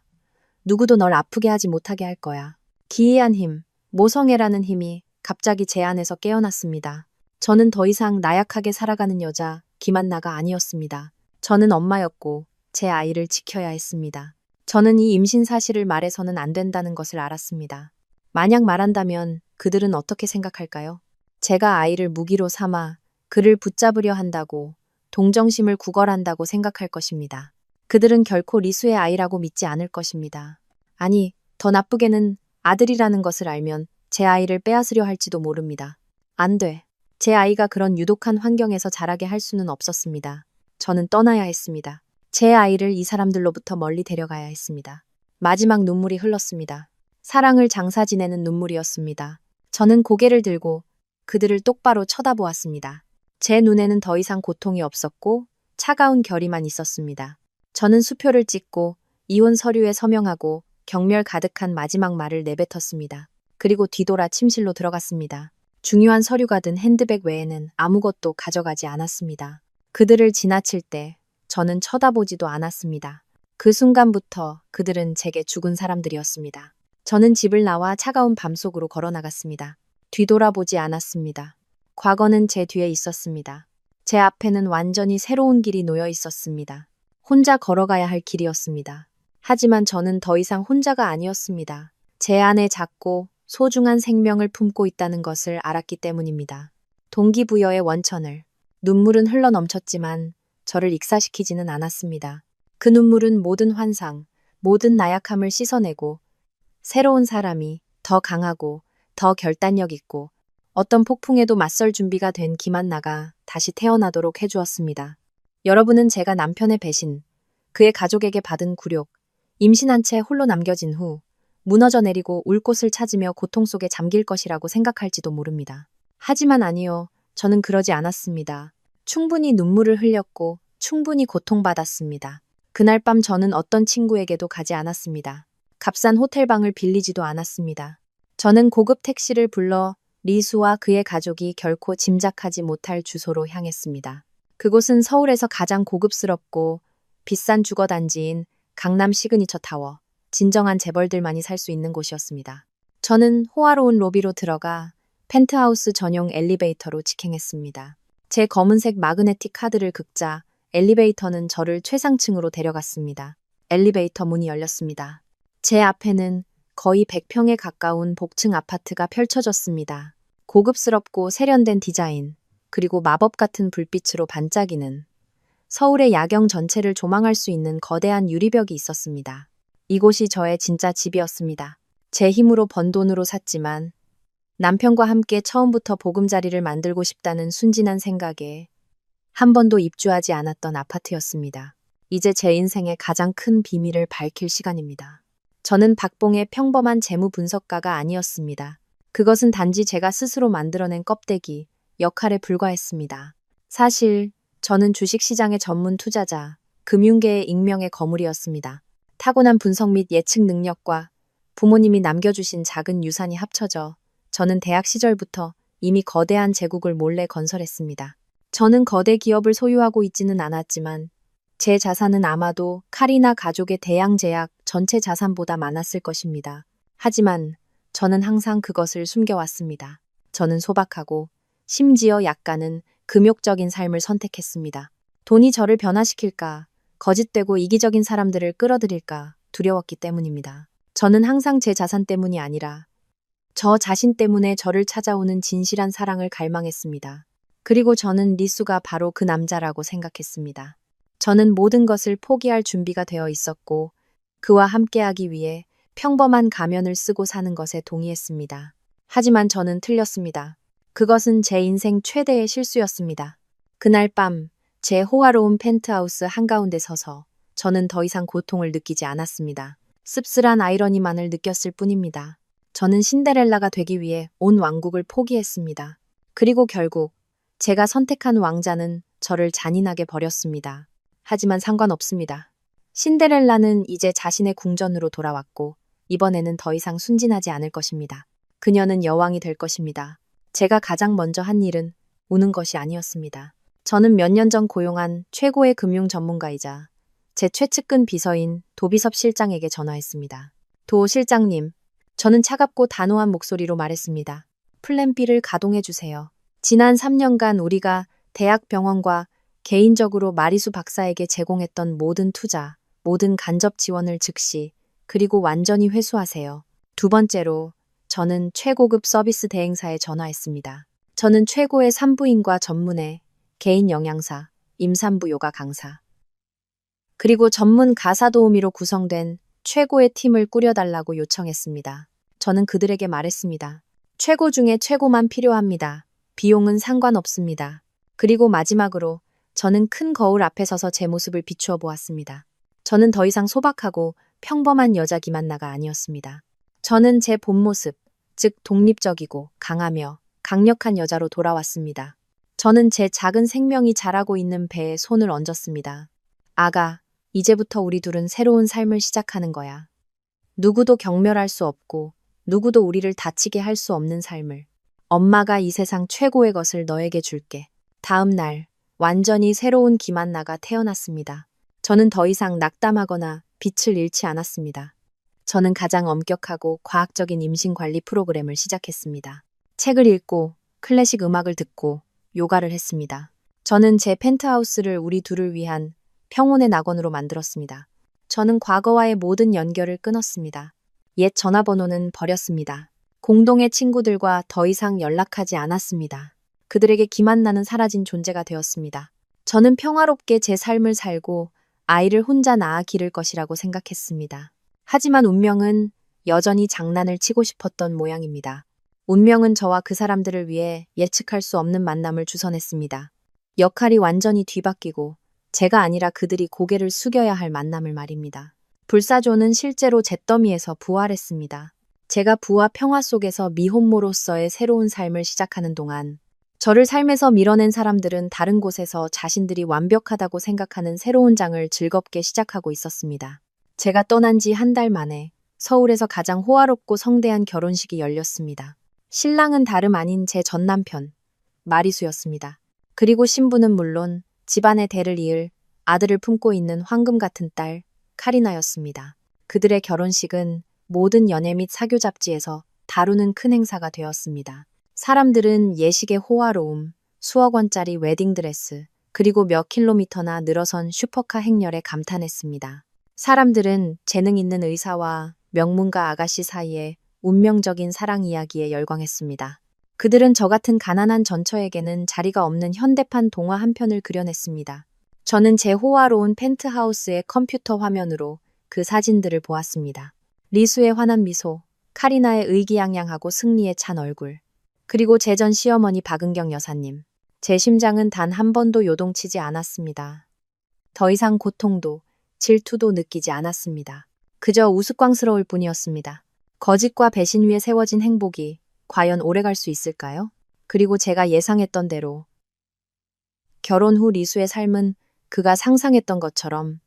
누구도 널 아프게 하지 못하게 할 거야. 기이한 힘, 모성애라는 힘이 갑자기 제 안에서 깨어났습니다. 저는 더 이상 나약하게 살아가는 여자, 김한나가 아니었습니다. 저는 엄마였고 제 아이를 지켜야 했습니다. 저는 이 임신 사실을 말해서는 안 된다는 것을 알았습니다. 만약 말한다면 그들은 어떻게 생각할까요? 제가 아이를 무기로 삼아 그를 붙잡으려 한다고, 동정심을 구걸한다고 생각할 것입니다. 그들은 결코 리수의 아이라고 믿지 않을 것입니다. 아니, 더 나쁘게는 아들이라는 것을 알면 제 아이를 빼앗으려 할지도 모릅니다. 안 돼. 제 아이가 그런 유독한 환경에서 자라게 할 수는 없었습니다. 저는 떠나야 했습니다. 제 아이를 이 사람들로부터 멀리 데려가야 했습니다. 마지막 눈물이 흘렀습니다. 사랑을 장사 지내는 눈물이었습니다. 저는 고개를 들고 그들을 똑바로 쳐다보았습니다. 제 눈에는 더 이상 고통이 없었고 차가운 결의만 있었습니다. 저는 수표를 찍고 이혼 서류에 서명하고 경멸 가득한 마지막 말을 내뱉었습니다. 그리고 뒤돌아 침실로 들어갔습니다. 중요한 서류가 든 핸드백 외에는 아무것도 가져가지 않았습니다. 그들을 지나칠 때 저는 쳐다보지도 않았습니다. 그 순간부터 그들은 제게 죽은 사람들이었습니다. 저는 집을 나와 차가운 밤속으로 걸어 나갔습니다. 뒤돌아보지 않았습니다. 과거는 제 뒤에 있었습니다. 제 앞에는 완전히 새로운 길이 놓여 있었습니다. 혼자 걸어가야 할 길이었습니다. 하지만 저는 더 이상 혼자가 아니었습니다. 제 안에 작고 소중한 생명을 품고 있다는 것을 알았기 때문입니다. 동기부여의 원천을. 눈물은 흘러 넘쳤지만 저를 익사시키지는 않았습니다. 그 눈물은 모든 환상, 모든 나약함을 씻어내고 새로운 사람이 더 강하고 더 결단력 있고 어떤 폭풍에도 맞설 준비가 된 김한나가 다시 태어나도록 해주었습니다. 여러분은 제가 남편의 배신, 그의 가족에게 받은 굴욕, 임신한 채 홀로 남겨진 후 무너져 내리고 울 곳을 찾으며 고통 속에 잠길 것이라고 생각할지도 모릅니다. 하지만 아니요, 저는 그러지 않았습니다. 충분히 눈물을 흘렸고 충분히 고통받았습니다. 그날 밤 저는 어떤 친구에게도 가지 않았습니다. 값싼 호텔방을 빌리지도 않았습니다. 저는 고급 택시를 불러 리수와 그의 가족이 결코 짐작하지 못할 주소로 향했습니다. 그곳은 서울에서 가장 고급스럽고 비싼 주거단지인 강남 시그니처 타워, 진정한 재벌들만이 살 수 있는 곳이었습니다. 저는 호화로운 로비로 들어가 펜트하우스 전용 엘리베이터로 직행했습니다. 제 검은색 마그네틱 카드를 긁자 엘리베이터는 저를 최상층으로 데려갔습니다. 엘리베이터 문이 열렸습니다. 제 앞에는 거의 100평에 가까운 복층 아파트가 펼쳐졌습니다. 고급스럽고 세련된 디자인, 그리고 마법 같은 불빛으로 반짝이는 서울의 야경 전체를 조망할 수 있는 거대한 유리벽이 있었습니다. 이곳이 저의 진짜 집이었습니다. 제 힘으로 번 돈으로 샀지만 남편과 함께 처음부터 보금자리를 만들고 싶다는 순진한 생각에 한 번도 입주하지 않았던 아파트였습니다. 이제 제 인생의 가장 큰 비밀을 밝힐 시간입니다. 저는 박봉의 평범한 재무 분석가가 아니었습니다. 그것은 단지 제가 스스로 만들어낸 껍데기, 역할에 불과했습니다. 사실 저는 주식시장의 전문 투자자, 금융계의 익명의 거물이었습니다. 타고난 분석 및 예측 능력과 부모님이 남겨주신 작은 유산이 합쳐져 저는 대학 시절부터 이미 거대한 제국을 몰래 건설했습니다. 저는 거대 기업을 소유하고 있지는 않았지만 제 자산은 아마도 카리나 가족의 대양제약 전체 자산보다 많았을 것입니다. 하지만 저는 항상 그것을 숨겨왔습니다. 저는 소박하고 심지어 약간은 금욕적인 삶을 선택했습니다. 돈이 저를 변화시킬까, 거짓되고 이기적인 사람들을 끌어들일까 두려웠기 때문입니다. 저는 항상 제 자산 때문이 아니라 저 자신 때문에 저를 찾아오는 진실한 사랑을 갈망했습니다. 그리고 저는 리수가 바로 그 남자라고 생각했습니다. 저는 모든 것을 포기할 준비가 되어 있었고 그와 함께하기 위해 평범한 가면을 쓰고 사는 것에 동의했습니다. 하지만 저는 틀렸습니다. 그것은 제 인생 최대의 실수였습니다. 그날 밤 제 호화로운 펜트하우스 한가운데 서서 저는 더 이상 고통을 느끼지 않았습니다. 씁쓸한 아이러니만을 느꼈을 뿐입니다. 저는 신데렐라가 되기 위해 온 왕국을 포기했습니다. 그리고 결국 제가 선택한 왕자는 저를 잔인하게 버렸습니다. 하지만 상관없습니다. 신데렐라는 이제 자신의 궁전으로 돌아왔고 이번에는 더 이상 순진하지 않을 것입니다. 그녀는 여왕이 될 것입니다. 제가 가장 먼저 한 일은 우는 것이 아니었습니다. 저는 몇 년 전 고용한 최고의 금융 전문가이자 제 최측근 비서인 도비섭 실장에게 전화했습니다. 도 실장님, 저는 차갑고 단호한 목소리로 말했습니다. 플랜 B를 가동해 주세요. 지난 3년간 우리가 대학병원과 개인적으로 마리수 박사에게 제공했던 모든 투자, 모든 간접 지원을 즉시 그리고 완전히 회수하세요. 두 번째로 저는 최고급 서비스 대행사에 전화했습니다. 저는 최고의 산부인과 전문의 개인 영양사, 임산부 요가 강사, 그리고 전문 가사 도우미로 구성된 최고의 팀을 꾸려달라고 요청했습니다. 저는 그들에게 말했습니다. 최고 중에 최고만 필요합니다. 비용은 상관없습니다. 그리고 마지막으로 저는 큰 거울 앞에 서서 제 모습을 비추어 보았습니다. 저는 더 이상 소박하고 평범한 여자 김한나가 아니었습니다. 저는 제 본 모습, 즉 독립적이고 강하며 강력한 여자로 돌아왔습니다. 저는 제 작은 생명이 자라고 있는 배에 손을 얹었습니다. 아가, 이제부터 우리 둘은 새로운 삶을 시작하는 거야. 누구도 경멸할 수 없고 누구도 우리를 다치게 할 수 없는 삶을. 엄마가 이 세상 최고의 것을 너에게 줄게. 다음 날 완전히 새로운 김한나가 태어났습니다. 저는 더 이상 낙담하거나 빛을 잃지 않았습니다. 저는 가장 엄격하고 과학적인 임신 관리 프로그램을 시작했습니다. 책을 읽고 클래식 음악을 듣고 요가를 했습니다. 저는 제 펜트하우스를 우리 둘을 위한 평온의 낙원으로 만들었습니다. 저는 과거와의 모든 연결을 끊었습니다. 옛 전화번호는 버렸습니다. 공동의 친구들과 더 이상 연락하지 않았습니다. 그들에게 김한나는 사라진 존재가 되었습니다. 저는 평화롭게 제 삶을 살고 아이를 혼자 낳아 기를 것이라고 생각했습니다. 하지만 운명은 여전히 장난을 치고 싶었던 모양입니다. 운명은 저와 그 사람들을 위해 예측할 수 없는 만남을 주선했습니다. 역할이 완전히 뒤바뀌고 제가 아니라 그들이 고개를 숙여야 할 만남을 말입니다. 불사조는 실제로 잿더미에서 부활했습니다. 제가 부와 평화 속에서 미혼모로서의 새로운 삶을 시작하는 동안 저를 삶에서 밀어낸 사람들은 다른 곳에서 자신들이 완벽하다고 생각하는 새로운 장을 즐겁게 시작하고 있었습니다. 제가 떠난 지 한 달 만에 서울에서 가장 호화롭고 성대한 결혼식이 열렸습니다. 신랑은 다름 아닌 제 전남편, 마리수였습니다. 그리고 신부는 물론 집안의 대를 이을 아들을 품고 있는 황금 같은 딸, 카리나였습니다. 그들의 결혼식은 모든 연예 및 사교 잡지에서 다루는 큰 행사가 되었습니다. 사람들은 예식의 호화로움, 수억 원짜리 웨딩드레스, 그리고 몇 킬로미터나 늘어선 슈퍼카 행렬에 감탄했습니다. 사람들은 재능 있는 의사와 명문가 아가씨 사이에 운명적인 사랑 이야기에 열광했습니다. 그들은 저 같은 가난한 전처에게는 자리가 없는 현대판 동화 한 편을 그려냈습니다. 저는 제 호화로운 펜트하우스의 컴퓨터 화면으로 그 사진들을 보았습니다. 리수의 환한 미소, 카리나의 의기양양하고 승리에 찬 얼굴, 그리고 제 전 시어머니 박은경 여사님. 제 심장은 단 한 번도 요동치지 않았습니다. 더 이상 고통도 질투도 느끼지 않았습니다. 그저 우스꽝스러울 뿐이었습니다. 거짓과 배신 위에 세워진 행복이 과연 오래갈 수 있을까요? 그리고 제가 예상했던 대로 결혼 후 리수의 삶은 그가 상상했던 것처럼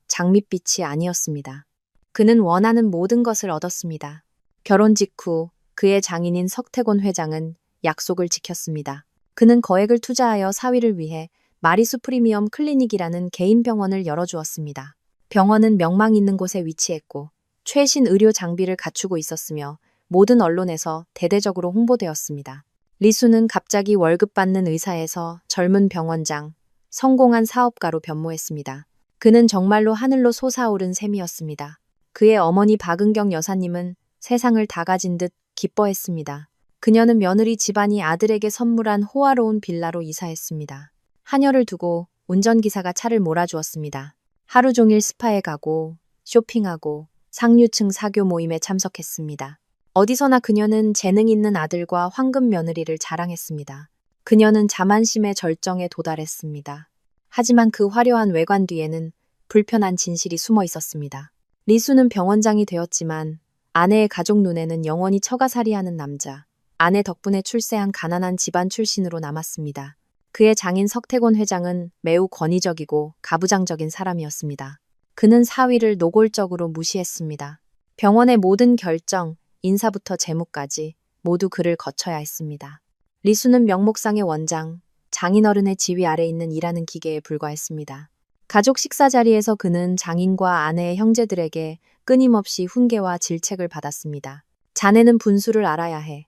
장밋빛이 아니었습니다. 그는 원하는 모든 것을 얻었습니다. 결혼 직후 그의 장인인 석태곤 회장은 약속을 지켰습니다. 그는 거액을 투자하여 사위를 위해 마리수 프리미엄 클리닉이라는 개인 병원을 열어주었습니다. 병원은 명망 있는 곳에 위치했고 최신 의료 장비를 갖추고 있었으며 모든 언론에서 대대적으로 홍보되었습니다. 리수는 갑자기 월급 받는 의사에서 젊은 병원장, 성공한 사업가로 변모했습니다. 그는 정말로 하늘로 솟아오른 셈이었습니다. 그의 어머니 박은경 여사님은 세상을 다 가진 듯 기뻐했습니다. 그녀는 며느리 집안이 아들에게 선물한 호화로운 빌라로 이사했습니다. 하녀를 두고 운전기사가 차를 몰아주었습니다. 하루 종일 스파에 가고 쇼핑하고 상류층 사교 모임에 참석했습니다. 어디서나 그녀는 재능 있는 아들과 황금 며느리를 자랑했습니다. 그녀는 자만심의 절정에 도달했습니다. 하지만 그 화려한 외관 뒤에는 불편한 진실이 숨어 있었습니다. 리수는 병원장이 되었지만 아내의 가족 눈에는 영원히 처가살이하는 남자, 아내 덕분에 출세한 가난한 집안 출신으로 남았습니다. 그의 장인 석태곤 회장은 매우 권위적이고 가부장적인 사람이었습니다. 그는 사위를 노골적으로 무시했습니다. 병원의 모든 결정, 인사부터 재무까지 모두 그를 거쳐야 했습니다. 리수는 명목상의 원장, 장인어른의 지위 아래 있는 일하는 기계에 불과했습니다. 가족 식사 자리에서 그는 장인과 아내의 형제들에게 끊임없이 훈계와 질책을 받았습니다. 자네는 분수를 알아야 해.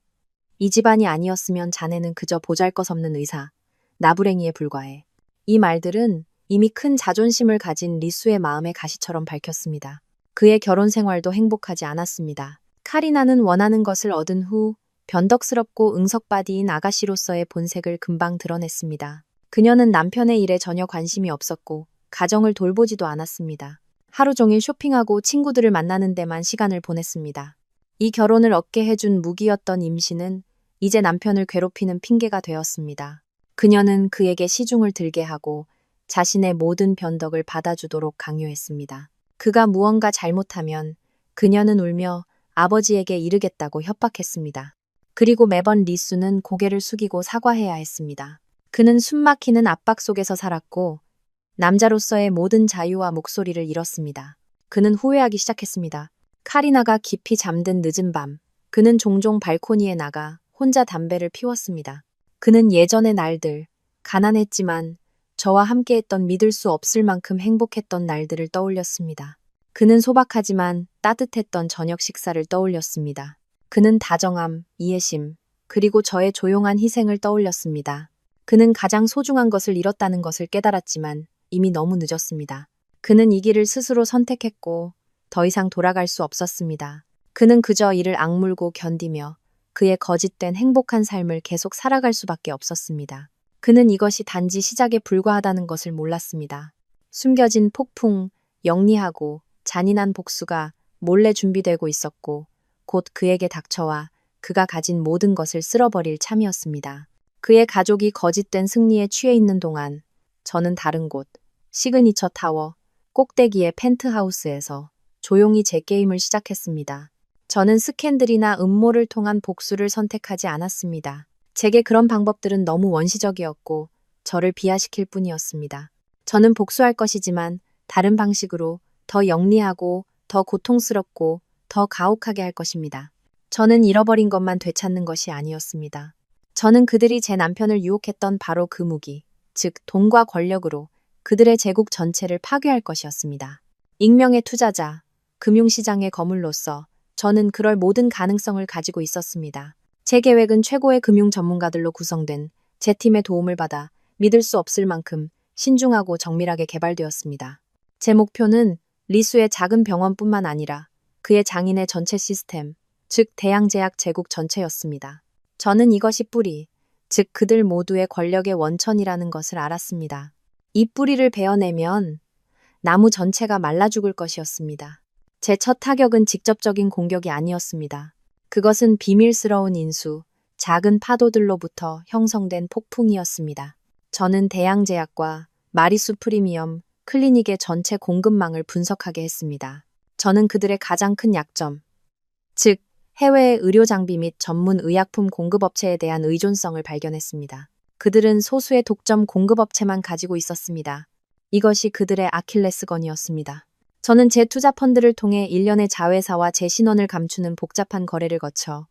이 집안이 아니었으면 자네는 그저 보잘것없는 의사, 나부랭이에 불과해. 이 말들은 이미 큰 자존심을 가진 리수의 마음의 가시처럼 밝혔습니다. 그의 결혼 생활도 행복하지 않았습니다. 카리나는 원하는 것을 얻은 후 변덕스럽고 응석바디인 아가씨로서의 본색을 금방 드러냈습니다. 그녀는 남편의 일에 전혀 관심이 없었고 가정을 돌보지도 않았습니다. 하루 종일 쇼핑하고 친구들을 만나는 데만 시간을 보냈습니다. 이 결혼을 얻게 해준 무기였던 임신은 이제 남편을 괴롭히는 핑계가 되었습니다. 그녀는 그에게 시중을 들게 하고 자신의 모든 변덕을 받아주도록 강요했습니다. 그가 무언가 잘못하면 그녀는 울며 아버지에게 이르겠다고 협박했습니다. 그리고 매번 리수는 고개를 숙이고 사과해야 했습니다. 그는 숨막히는 압박 속에서 살았고 남자로서의 모든 자유와 목소리를 잃었습니다. 그는 후회하기 시작했습니다. 카리나가 깊이 잠든 늦은 밤, 그는 종종 발코니에 나가 혼자 담배를 피웠습니다. 그는 예전의 날들, 가난했지만 저와 함께했던 믿을 수 없을 만큼 행복했던 날들을 떠올렸습니다. 그는 소박하지만 따뜻했던 저녁 식사를 떠올렸습니다. 그는 다정함, 이해심, 그리고 저의 조용한 희생을 떠올렸습니다. 그는 가장 소중한 것을 잃었다는 것을 깨달았지만 이미 너무 늦었습니다. 그는 이 길을 스스로 선택했고 더 이상 돌아갈 수 없었습니다. 그는 그저 이를 악물고 견디며 그의 거짓된 행복한 삶을 계속 살아갈 수밖에 없었습니다. 그는 이것이 단지 시작에 불과하다는 것을 몰랐습니다. 숨겨진 폭풍, 영리하고 잔인한 복수가 몰래 준비되고 있었고 곧 그에게 닥쳐와 그가 가진 모든 것을 쓸어버릴 참이었습니다. 그의 가족이 거짓된 승리에 취해 있는 동안 저는 다른 곳, 시그니처 타워, 꼭대기의 펜트하우스에서 조용히 제 게임을 시작했습니다. 저는 스캔들이나 음모를 통한 복수를 선택하지 않았습니다. 제게 그런 방법들은 너무 원시적이었고 저를 비하시킬 뿐이었습니다. 저는 복수할 것이지만 다른 방식으로 더 영리하고 더 고통스럽고 더 가혹하게 할 것입니다. 저는 잃어버린 것만 되찾는 것이 아니었습니다. 저는 그들이 제 남편을 유혹했던 바로 그 무기, 즉 돈과 권력으로 그들의 제국 전체를 파괴할 것이었습니다. 익명의 투자자, 금융시장의 거물로서 저는 그럴 모든 가능성을 가지고 있었습니다. 제 계획은 최고의 금융 전문가들로 구성된 제 팀의 도움을 받아 믿을 수 없을 만큼 신중하고 정밀하게 개발되었습니다. 제 목표는 리수의 작은 병원뿐만 아니라 그의 장인의 전체 시스템, 즉 대양제약 제국 전체였습니다. 저는 이것이 뿌리, 즉 그들 모두의 권력의 원천이라는 것을 알았습니다. 이 뿌리를 베어내면 나무 전체가 말라 죽을 것이었습니다. 제 첫 타격은 직접적인 공격이 아니었습니다. 그것은 비밀스러운 인수, 작은 파도들로부터 형성된 폭풍이었습니다. 저는 대양제약과 마리수 프리미엄 클리닉의 전체 공급망을 분석하게 했습니다. 저는 그들의 가장 큰 약점, 즉 해외의 의료 장비 및 전문 의약품 공급업체에 대한 의존성을 발견했습니다. 그들은 소수의 독점 공급업체만 가지고 있었습니다. 이것이 그들의 아킬레스건이었습니다. 저는 제 투자 펀드를 통해 일련의 자회사와 제 신원을 감추는 복잡한 거래를 거쳐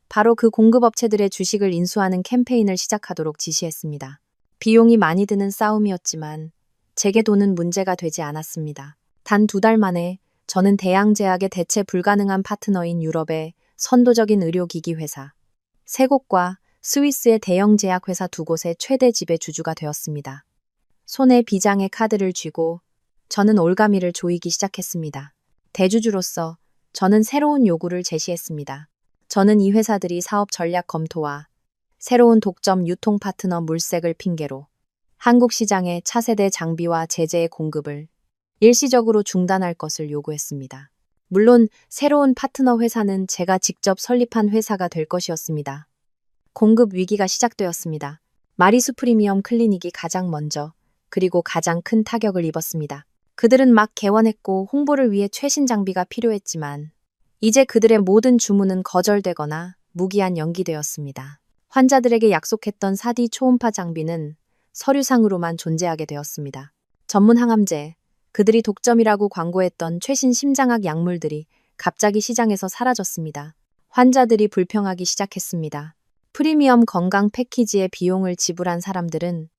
바로 그 공급업체들의 주식을 인수하는 캠페인을 시작하도록 지시했습니다. 비용이 많이 드는 싸움이었지만 제게 돈은 문제가 되지 않았습니다. 단 2달 만에 저는 대양제약의 대체 불가능한 파트너인 유럽의 선도적인 의료기기 회사, 3곳과 스위스의 대형 제약회사 2곳의 최대 지배주주가 되었습니다. 손에 비장의 카드를 쥐고 저는 올가미를 조이기 시작했습니다. 대주주로서 저는 새로운 요구를 제시했습니다. 저는 이 회사들이 사업 전략 검토와 새로운 독점 유통 파트너 물색을 핑계로 한국 시장의 차세대 장비와 제재의 공급을 일시적으로 중단할 것을 요구했습니다. 물론 새로운 파트너 회사는 제가 직접 설립한 회사가 될 것이었습니다. 공급 위기가 시작되었습니다. 마리수 프리미엄 클리닉이 가장 먼저 그리고 가장 큰 타격을 입었습니다. 그들은 막 개원했고 홍보를 위해 최신 장비가 필요했지만 이제 그들의 모든 주문은 거절되거나 무기한 연기되었습니다. 환자들에게 약속했던 4D 초음파 장비는 서류상으로만 존재하게 되었습니다. 전문 항암제, 그들이 독점이라고 광고했던 최신 심장학 약물들이 갑자기 시장에서 사라졌습니다. 환자들이 불평하기 시작했습니다. 프리미엄 건강 패키지의 비용을 지불한 사람들은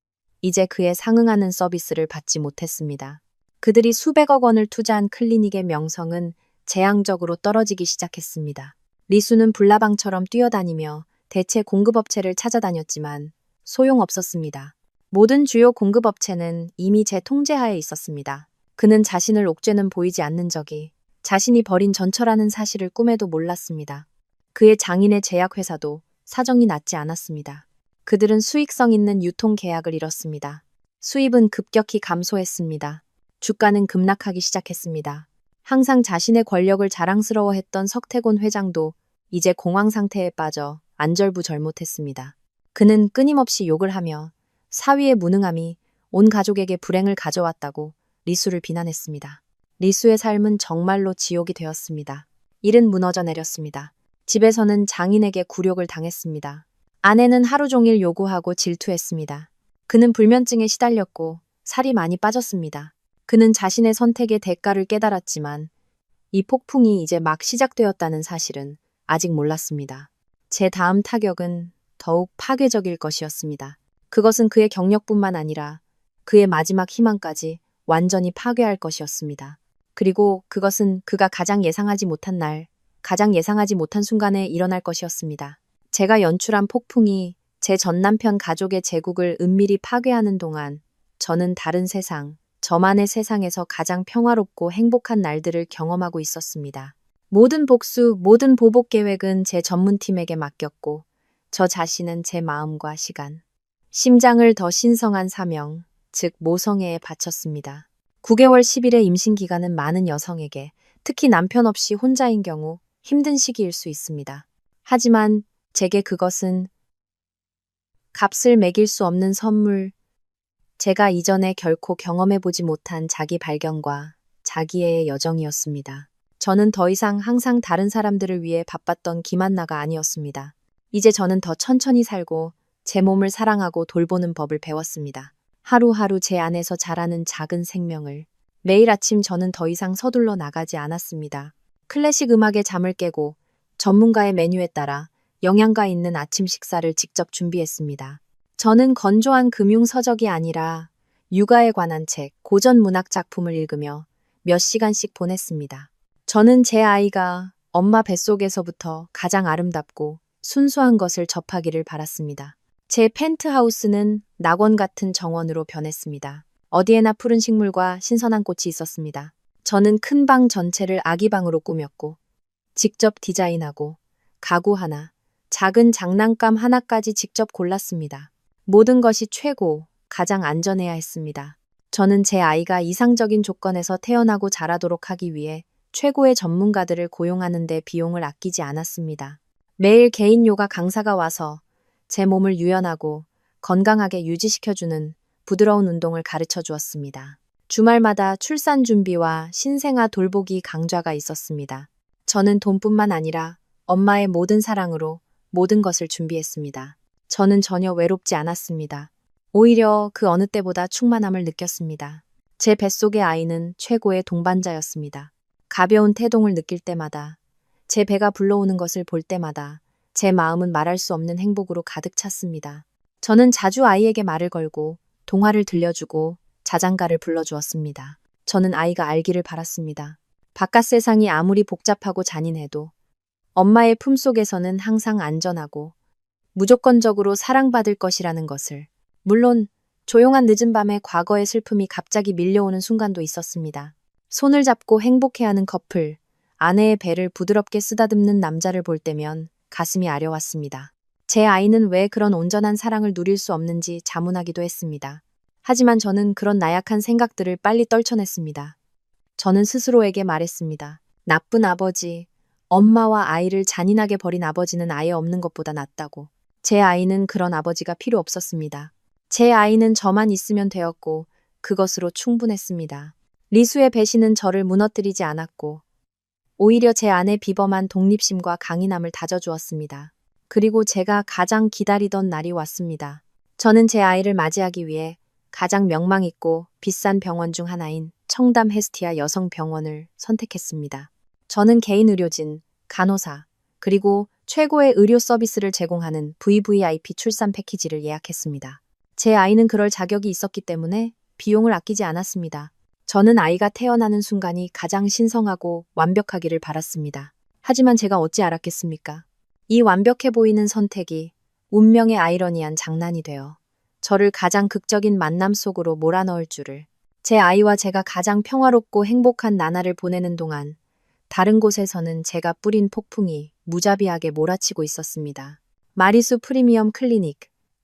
이제 그에 상응하는 서비스를 받지 못했습니다. 그들이 수백억 원을 투자한 클리닉의 명성은 재앙적으로 떨어지기 시작했습니다. 리수는 불나방처럼 뛰어다니며 대체 공급업체를 찾아다녔지만 소용없었습니다. 모든 주요 공급업체는 이미 제 통제하에 있었습니다. 그는 자신을 옥죄는 보이지 않는 적이 자신이 벌인 전처라는 사실을 꿈에도 몰랐습니다. 그의 장인의 제약회사도 사정이 낫지 않았습니다. 그들은 수익성 있는 유통 계약을 잃었습니다. 수입은 급격히 감소했습니다. 주가는 급락하기 시작했습니다. 항상 자신의 권력을 자랑스러워했던 석태곤 회장도 이제 공황 상태에 빠져 안절부절못했습니다. 그는 끊임없이 욕을 하며 사위의 무능함이 온 가족에게 불행을 가져왔다고 리수를 비난했습니다. 리수의 삶은 정말로 지옥이 되었습니다. 일은 무너져 내렸습니다. 집에서는 장인에게 굴욕을 당했습니다. 아내는 하루 종일 요구하고 질투했습니다. 그는 불면증에 시달렸고 살이 많이 빠졌습니다. 그는 자신의 선택의 대가를 깨달았지만 이 폭풍이 이제 막 시작되었다는 사실은 아직 몰랐습니다. 제 다음 타격은 더욱 파괴적일 것이었습니다. 그것은 그의 경력뿐만 아니라 그의 마지막 희망까지 완전히 파괴할 것이었습니다. 그리고 그것은 그가 가장 예상하지 못한 날, 가장 예상하지 못한 순간에 일어날 것이었습니다. 제가 연출한 폭풍이 제 전남편 가족의 제국을 은밀히 파괴하는 동안 저는 다른 세상, 저만의 세상에서 가장 평화롭고 행복한 날들을 경험하고 있었습니다. 모든 복수, 모든 보복 계획은 제 전문팀에게 맡겼고 저 자신은 제 마음과 시간, 심장을 더 신성한 사명, 즉 모성애에 바쳤습니다. 9개월 10일의 임신 기간은 많은 여성에게, 특히 남편 없이 혼자인 경우 힘든 시기일 수 있습니다. 하지만 제게 그것은 값을 매길 수 없는 선물, 제가 이전에 결코 경험해보지 못한 자기 발견과 자기의 여정이었습니다. 저는 더 이상 항상 다른 사람들을 위해 바빴던 김한나가 아니었습니다. 이제 저는 더 천천히 살고 제 몸을 사랑하고 돌보는 법을 배웠습니다. 하루하루 제 안에서 자라는 작은 생명을. 매일 아침 저는 더 이상 서둘러 나가지 않았습니다. 클래식 음악에 잠을 깨고 전문가의 메뉴에 따라 영양가 있는 아침 식사를 직접 준비했습니다. 저는 건조한 금융 서적이 아니라 육아에 관한 책, 고전 문학 작품을 읽으며 몇 시간씩 보냈습니다. 저는 제 아이가 엄마 뱃속에서부터 가장 아름답고 순수한 것을 접하기를 바랐습니다. 제 펜트하우스는 낙원 같은 정원으로 변했습니다. 어디에나 푸른 식물과 신선한 꽃이 있었습니다. 저는 큰 방 전체를 아기방으로 꾸몄고 직접 디자인하고 가구 하나, 작은 장난감 하나까지 직접 골랐습니다. 모든 것이 최고, 가장 안전해야 했습니다. 저는 제 아이가 이상적인 조건에서 태어나고 자라도록 하기 위해 최고의 전문가들을 고용하는 데 비용을 아끼지 않았습니다. 매일 개인 요가 강사가 와서 제 몸을 유연하고 건강하게 유지시켜주는 부드러운 운동을 가르쳐 주었습니다. 주말마다 출산 준비와 신생아 돌보기 강좌가 있었습니다. 저는 돈뿐만 아니라 엄마의 모든 사랑으로 모든 것을 준비했습니다. 저는 전혀 외롭지 않았습니다. 오히려 그 어느 때보다 충만함을 느꼈습니다. 제 뱃속의 아이는 최고의 동반자였습니다. 가벼운 태동을 느낄 때마다, 제 배가 불러오는 것을 볼 때마다 제 마음은 말할 수 없는 행복으로 가득 찼습니다. 저는 자주 아이에게 말을 걸고 동화를 들려주고 자장가를 불러주었습니다. 저는 아이가 알기를 바랐습니다. 바깥 세상이 아무리 복잡하고 잔인해도 엄마의 품속에서는 항상 안전하고 무조건적으로 사랑받을 것이라는 것을. 물론 조용한 늦은 밤에 과거의 슬픔이 갑자기 밀려오는 순간도 있었습니다. 손을 잡고 행복해하는 커플, 아내의 배를 부드럽게 쓰다듬는 남자를 볼 때면 가슴이 아려왔습니다. 제 아이는 왜 그런 온전한 사랑을 누릴 수 없는지 자문하기도 했습니다. 하지만 저는 그런 나약한 생각들을 빨리 떨쳐냈습니다. 저는 스스로에게 말했습니다. 나쁜 아버지, 엄마와 아이를 잔인하게 버린 아버지는 아예 없는 것보다 낫다고. 제 아이는 그런 아버지가 필요 없었습니다. 제 아이는 저만 있으면 되었고 그것으로 충분했습니다. 리수의 배신은 저를 무너뜨리지 않았고 오히려 제 안의 비범한 독립심과 강인함을 다져주었습니다. 그리고 제가 가장 기다리던 날이 왔습니다. 저는 제 아이를 맞이하기 위해 가장 명망 있고 비싼 병원 중 하나인 청담 헤스티아 여성병원을 선택했습니다. 저는 개인 의료진, 간호사, 그리고 최고의 의료 서비스를 제공하는 VVIP 출산 패키지를 예약했습니다. 제 아이는 그럴 자격이 있었기 때문에 비용을 아끼지 않았습니다. 저는 아이가 태어나는 순간이 가장 신성하고 완벽하기를 바랐습니다. 하지만 제가 어찌 알았겠습니까? 이 완벽해 보이는 선택이 운명의 아이러니한 장난이 되어 저를 가장 극적인 만남 속으로 몰아넣을 줄을. 제 아이와 제가 가장 평화롭고 행복한 나날을 보내는 동안 다른 곳에서는 제가 뿌린 폭풍이 무자비하게 몰아치고 있었습니다. 마리수 프리미엄 클리닉.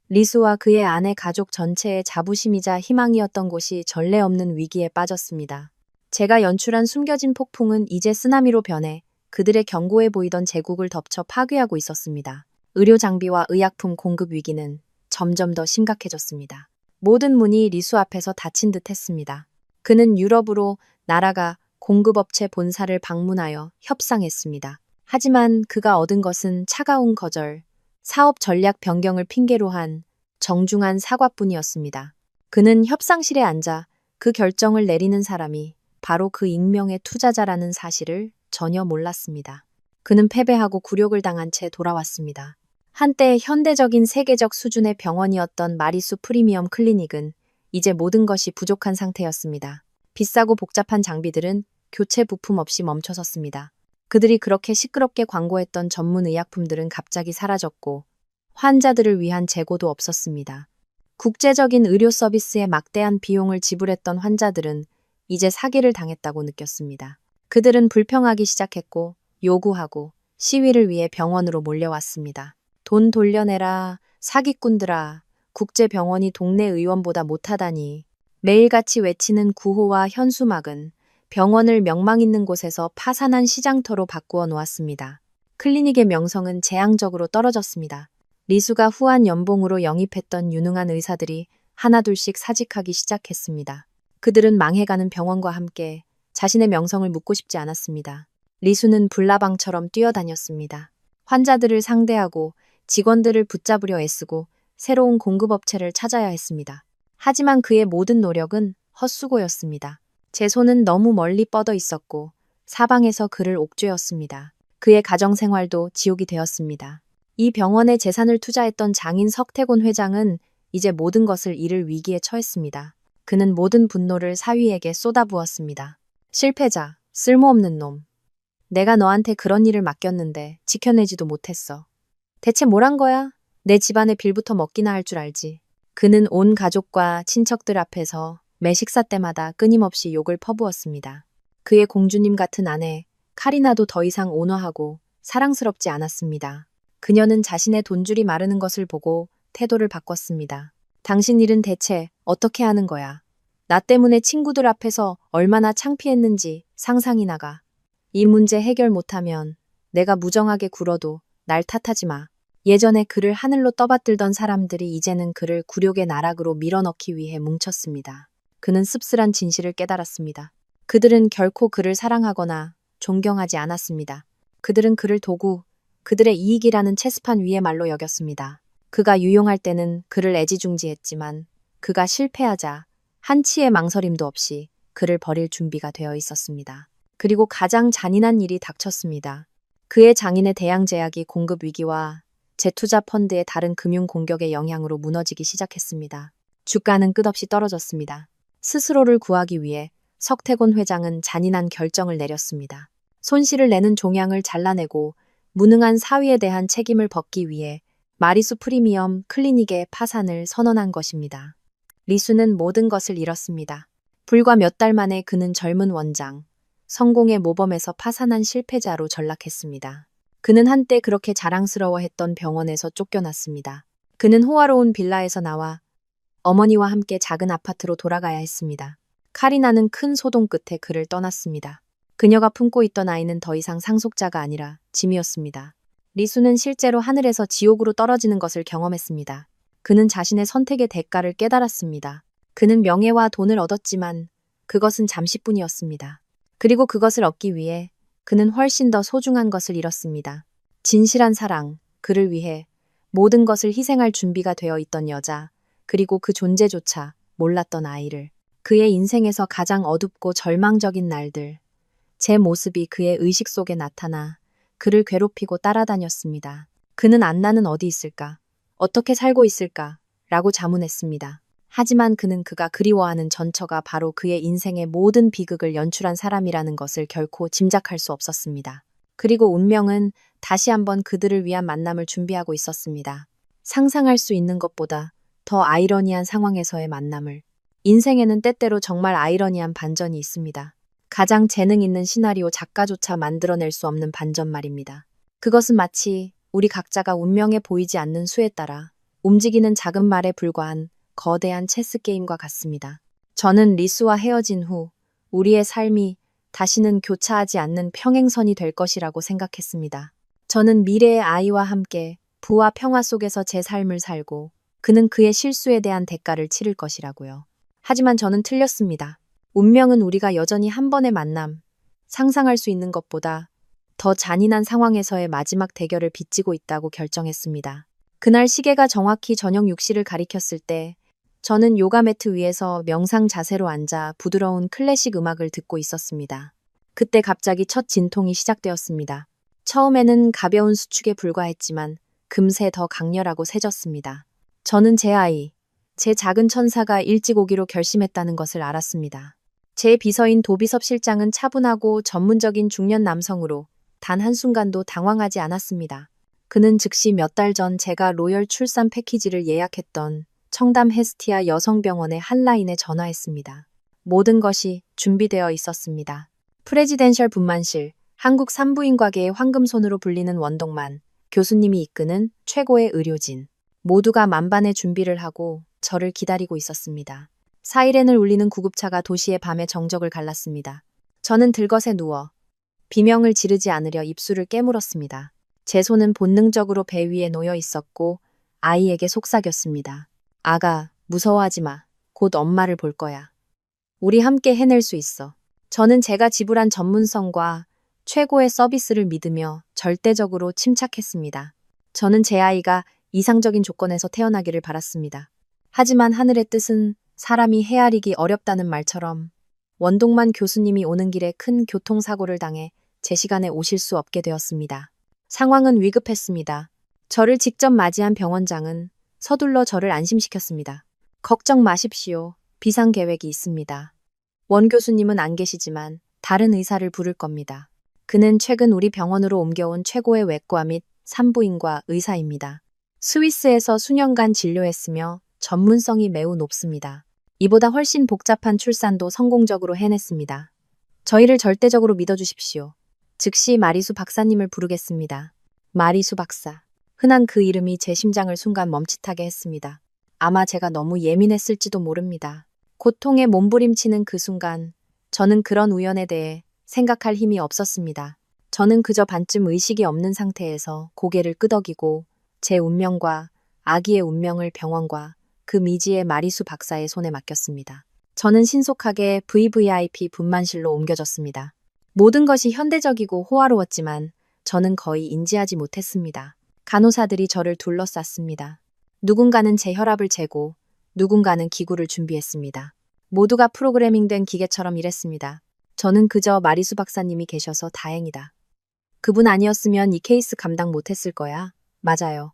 리수와 그의 아내 가족 전체의 자부심이자 희망이었던 곳이 전례 없는 위기에 빠졌습니다. 제가 연출한 숨겨진 폭풍은 이제 쓰나미로 변해 그들의 견고해 보이던 제국을 덮쳐 파괴하고 있었습니다. 의료 장비와 의약품 공급 위기는 점점 더 심각해졌습니다. 모든 문이 리수 앞에서 닫힌 듯 했습니다. 그는 유럽으로 날아가 공급업체 본사를 방문하여 협상했습니다. 하지만 그가 얻은 것은 차가운 거절, 사업 전략 변경을 핑계로 한 정중한 사과뿐이었습니다. 그는 협상실에 앉아 그 결정을 내리는 사람이 바로 그 익명의 투자자라는 사실을 전혀 몰랐습니다. 그는 패배하고 굴욕을 당한 채 돌아왔습니다. 한때 현대적인 세계적 수준의 병원이었던 마리수 프리미엄 클리닉은 이제 모든 것이 부족한 상태였습니다. 비싸고 복잡한 장비들은 교체 부품 없이 멈춰섰습니다. 그들이 그렇게 시끄럽게 광고했던 전문 의약품들은 갑자기 사라졌고 환자들을 위한 재고도 없었습니다. 국제적인 의료 서비스에 막대한 비용을 지불했던 환자들은 이제 사기를 당했다고 느꼈습니다. 그들은 불평하기 시작했고 요구하고 시위를 위해 병원으로 몰려왔습니다. 돈 돌려내라, 사기꾼들아, 국제병원이 동네 의원보다 못하다니. 매일같이 외치는 구호와 현수막은 병원을 명망 있는 곳에서 파산한 시장터로 바꾸어 놓았습니다. 클리닉의 명성은 재앙적으로 떨어졌습니다. 리수가 후한 연봉으로 영입했던 유능한 의사들이 하나둘씩 사직하기 시작했습니다. 그들은 망해가는 병원과 함께 자신의 명성을 묻고 싶지 않았습니다. 리수는 불나방처럼 뛰어다녔습니다. 환자들을 상대하고 직원들을 붙잡으려 애쓰고 새로운 공급업체를 찾아야 했습니다. 하지만 그의 모든 노력은 헛수고였습니다. 제 손은 너무 멀리 뻗어 있었고 사방에서 그를 옥죄었습니다. 그의 가정생활도 지옥이 되었습니다. 이 병원에 재산을 투자했던 장인 석태곤 회장은 이제 모든 것을 잃을 위기에 처했습니다. 그는 모든 분노를 사위에게 쏟아부었습니다. 실패자, 쓸모없는 놈. 내가 너한테 그런 일을 맡겼는데 지켜내지도 못했어. 대체 뭘 한 거야? 내 집안의 빌부터 먹기나 할 줄 알지. 그는 온 가족과 친척들 앞에서 매 식사 때마다 끊임없이 욕을 퍼부었습니다. 그의 공주님 같은 아내, 카리나도 더 이상 온화하고 사랑스럽지 않았습니다. 그녀는 자신의 돈줄이 마르는 것을 보고 태도를 바꿨습니다. 당신 일은 대체 어떻게 하는 거야? 나 때문에 친구들 앞에서 얼마나 창피했는지 상상이 나가. 이 문제 해결 못하면 내가 무정하게 굴어도 날 탓하지 마. 예전에 그를 하늘로 떠받들던 사람들이 이제는 그를 굴욕의 나락으로 밀어넣기 위해 뭉쳤습니다. 그는 씁쓸한 진실을 깨달았습니다. 그들은 결코 그를 사랑하거나 존경하지 않았습니다. 그들은 그를 도구, 그들의 이익이라는 체스판 위의 말로 여겼습니다. 그가 유용할 때는 그를 애지중지했지만 그가 실패하자 한치의 망설임도 없이 그를 버릴 준비가 되어 있었습니다. 그리고 가장 잔인한 일이 닥쳤습니다. 그의 장인의 대양제약이 공급 위기와 재투자 펀드의 다른 금융 공격의 영향으로 무너지기 시작했습니다. 주가는 끝없이 떨어졌습니다. 스스로를 구하기 위해 석태곤 회장은 잔인한 결정을 내렸습니다. 손실을 내는 종양을 잘라내고 무능한 사위에 대한 책임을 벗기 위해 마리수 프리미엄 클리닉의 파산을 선언한 것입니다. 리수는 모든 것을 잃었습니다. 불과 몇 달 만에 그는 젊은 원장, 성공의 모범에서 파산한 실패자로 전락했습니다. 그는 한때 그렇게 자랑스러워했던 병원에서 쫓겨났습니다. 그는 호화로운 빌라에서 나와 어머니와 함께 작은 아파트로 돌아가야 했습니다. 카리나는 큰 소동 끝에 그를 떠났습니다. 그녀가 품고 있던 아이는 더 이상 상속자가 아니라 짐이었습니다. 리수는 실제로 하늘에서 지옥으로 떨어지는 것을 경험했습니다. 그는 자신의 선택의 대가를 깨달았습니다. 그는 명예와 돈을 얻었지만 그것은 잠시뿐이었습니다. 그리고 그것을 얻기 위해 그는 훨씬 더 소중한 것을 잃었습니다. 진실한 사랑, 그를 위해 모든 것을 희생할 준비가 되어 있던 여자, 그리고 그 존재조차 몰랐던 아이를. 그의 인생에서 가장 어둡고 절망적인 날들. 제 모습이 그의 의식 속에 나타나 그를 괴롭히고 따라다녔습니다. 그는 안나는 어디 있을까? 어떻게 살고 있을까? 라고 자문했습니다. 하지만 그는 그가 그리워하는 전처가 바로 그의 인생의 모든 비극을 연출한 사람이라는 것을 결코 짐작할 수 없었습니다. 그리고 운명은 다시 한번 그들을 위한 만남을 준비하고 있었습니다. 상상할 수 있는 것보다 더 아이러니한 상황에서의 만남을. 인생에는 때때로 정말 아이러니한 반전이 있습니다. 가장 재능 있는 시나리오 작가조차 만들어낼 수 없는 반전 말입니다. 그것은 마치 우리 각자가 운명에 보이지 않는 수에 따라 움직이는 작은 말에 불과한 거대한 체스 게임과 같습니다. 저는 리수와 헤어진 후 우리의 삶이 다시는 교차하지 않는 평행선이 될 것이라고 생각했습니다. 저는 미래의 아이와 함께 부와 평화 속에서 제 삶을 살고 그는 그의 실수에 대한 대가를 치를 것이라고요. 하지만 저는 틀렸습니다. 운명은 우리가 여전히 한 번의 만남, 상상할 수 있는 것보다 더 잔인한 상황에서의 마지막 대결을 빚지고 있다고 결정했습니다. 그날 시계가 정확히 저녁 6시를 가리켰을 때 저는 요가 매트 위에서 명상 자세로 앉아 부드러운 클래식 음악을 듣고 있었습니다. 그때 갑자기 첫 진통이 시작되었습니다. 처음에는 가벼운 수축에 불과했지만 금세 더 강렬하고 세졌습니다. 저는 제 아이, 제 작은 천사가 일찍 오기로 결심했다는 것을 알았습니다. 제 비서인 도비섭 실장은 차분하고 전문적인 중년 남성으로 단 한순간도 당황하지 않았습니다. 그는 즉시 몇 달 전 제가 로열 출산 패키지를 예약했던 청담 헤스티아 여성병원의 한라인에 전화했습니다. 모든 것이 준비되어 있었습니다. 프레지덴셜 분만실, 한국 산부인과계의 황금손으로 불리는 원동만, 교수님이 이끄는 최고의 의료진. 모두가 만반의 준비를 하고 저를 기다리고 있었습니다. 사이렌을 울리는 구급차가 도시의 밤의 정적을 갈랐습니다. 저는 들것에 누워 비명을 지르지 않으려 입술을 깨물었습니다. 제 손은 본능적으로 배 위에 놓여 있었고 아이에게 속삭였습니다. 아가, 무서워하지 마. 곧 엄마를 볼 거야. 우리 함께 해낼 수 있어. 저는 제가 지불한 전문성과 최고의 서비스를 믿으며 절대적으로 침착했습니다. 저는 제 아이가 이상적인 조건에서 태어나기를 바랐습니다. 하지만 하늘의 뜻은 사람이 헤아리기 어렵다는 말처럼 원동만 교수님이 오는 길에 큰 교통사고를 당해 제 시간에 오실 수 없게 되었습니다. 상황은 위급했습니다. 저를 직접 맞이한 병원장은 서둘러 저를 안심시켰습니다. 걱정 마십시오. 비상계획이 있습니다. 원 교수님은 안 계시지만 다른 의사를 부를 겁니다. 그는 최근 우리 병원으로 옮겨온 최고의 외과 및 산부인과 의사입니다. 스위스에서 수년간 진료했으며 전문성이 매우 높습니다. 이보다 훨씬 복잡한 출산도 성공적으로 해냈습니다. 저희를 절대적으로 믿어주십시오. 즉시 마리수 박사님을 부르겠습니다. 마리수 박사. 흔한 그 이름이 제 심장을 순간 멈칫하게 했습니다. 아마 제가 너무 예민했을지도 모릅니다. 고통에 몸부림치는 그 순간 저는 그런 우연에 대해 생각할 힘이 없었습니다. 저는 그저 반쯤 의식이 없는 상태에서 고개를 끄덕이고 제 운명과 아기의 운명을 병원과 그 미지의 마리수 박사의 손에 맡겼습니다. 저는 신속하게 VVIP 분만실로 옮겨졌습니다. 모든 것이 현대적이고 호화로웠지만 저는 거의 인지하지 못했습니다. 간호사들이 저를 둘러쌌습니다. 누군가는 제 혈압을 재고 누군가는 기구를 준비했습니다. 모두가 프로그래밍된 기계처럼 일했습니다. 저는 그저 마리수 박사님이 계셔서 다행이다. 그분 아니었으면 이 케이스 감당 못했을 거야. 맞아요.